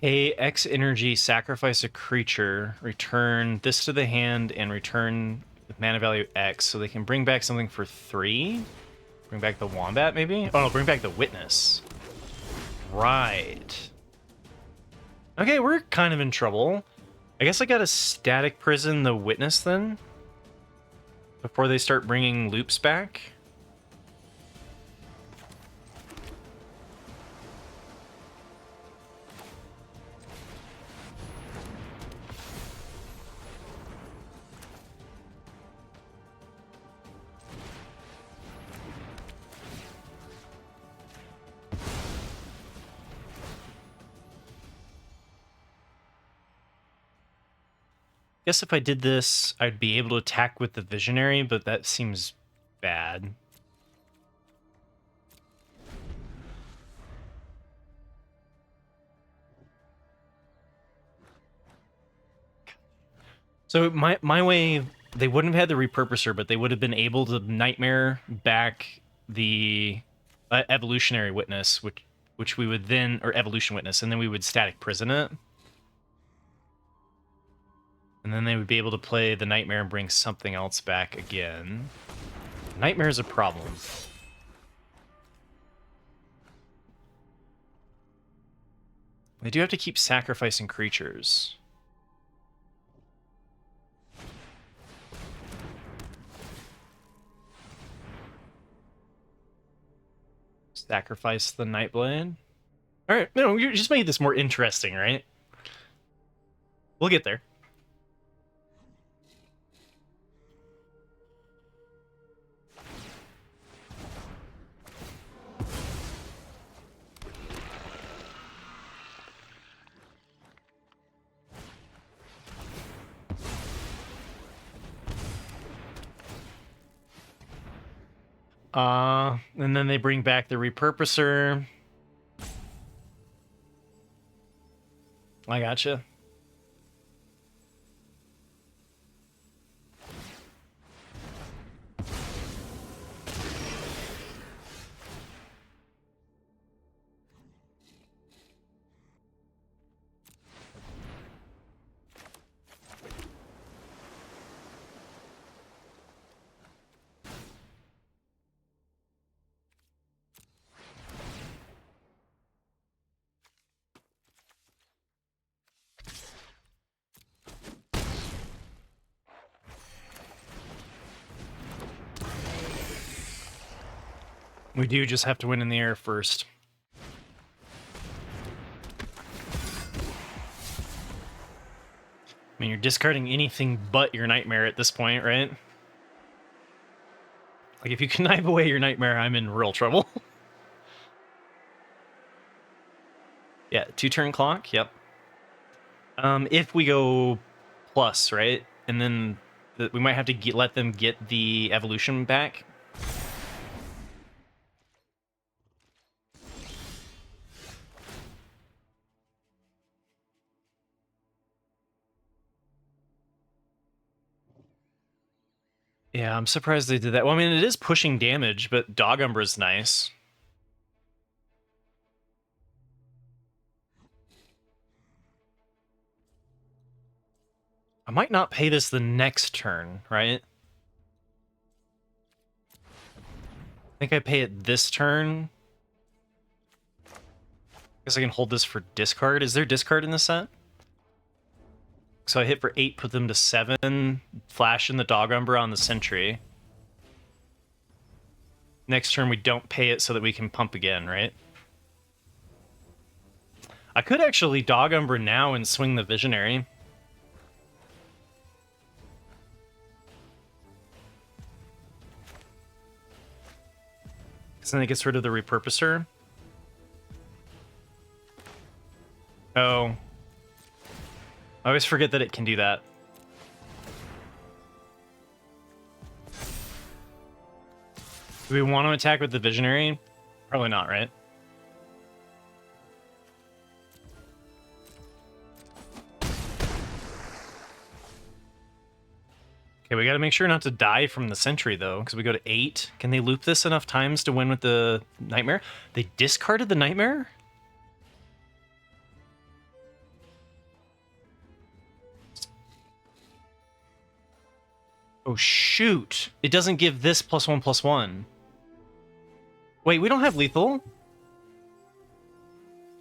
Pay X energy, sacrifice a creature, return this to the hand, and return with mana value X, so they can bring back something for 3? Bring back the Wombat, maybe? Oh, no, bring back the Witness. Right. Okay, we're kind of in trouble. I guess I gotta static prison the Witness, then? Before they start bringing loops back? Guess if I did this, I'd be able to attack with the Visionary, but that seems bad. So my way, they wouldn't have had the repurposer, but they would have been able to Nightmare back the Evolutionary Witness, which we would then, or Evolution Witness, and then we would static prison it. And then they would be able to play the Nightmare and bring something else back again. Nightmare is a problem. They do have to keep sacrificing creatures. Sacrifice the Nightblade. All right, no, you just made this more interesting, right? We'll get there. And then they bring back the repurposer. I gotcha. We do just have to win in the air first. I mean, you're discarding anything but your Nightmare at this point, right? Like, if you connive away your Nightmare, I'm in real trouble. Yeah, 2-turn clock, yep. If we go plus, right? And then we might have to let them get the evolution back. Yeah, I'm surprised they did that. Well, I mean, it is pushing damage, but Dog Umbra's nice. I might not pay this the next turn, right? I think I pay it this turn. Guess I can hold this for discard. Is there discard in the set? So I hit for 8, put them to 7, flash in the Dog Umbra on the Sentry. Next turn we don't pay it so that we can pump again, right? I could actually Dog Umbra now and swing the Visionary. Because then it gets rid of the Repurposer. Oh. I always forget that it can do that. Do we want to attack with the Visionary? Probably not, right? Okay, we gotta make sure not to die from the Sentry, though, because we go to 8. Can they loop this enough times to win with the Nightmare? They discarded the Nightmare? Oh, shoot. It doesn't give this +1/+1. Wait, we don't have lethal?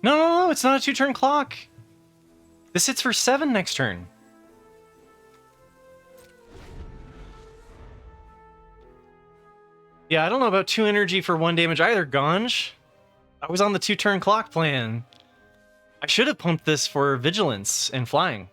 No, it's not a 2-turn clock. This hits for 7 next turn. Yeah, I don't know about 2 energy for 1 damage either, Ganj. I was on the 2-turn clock plan. I should have pumped this for vigilance and flying.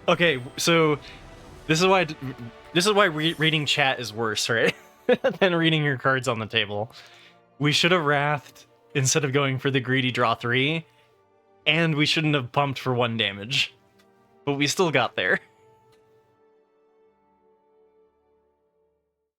Okay, so this is why reading chat is worse, right? than reading your cards on the table. We should have wrathed instead of going for the greedy draw 3, and we shouldn't have pumped for 1 damage. But we still got there.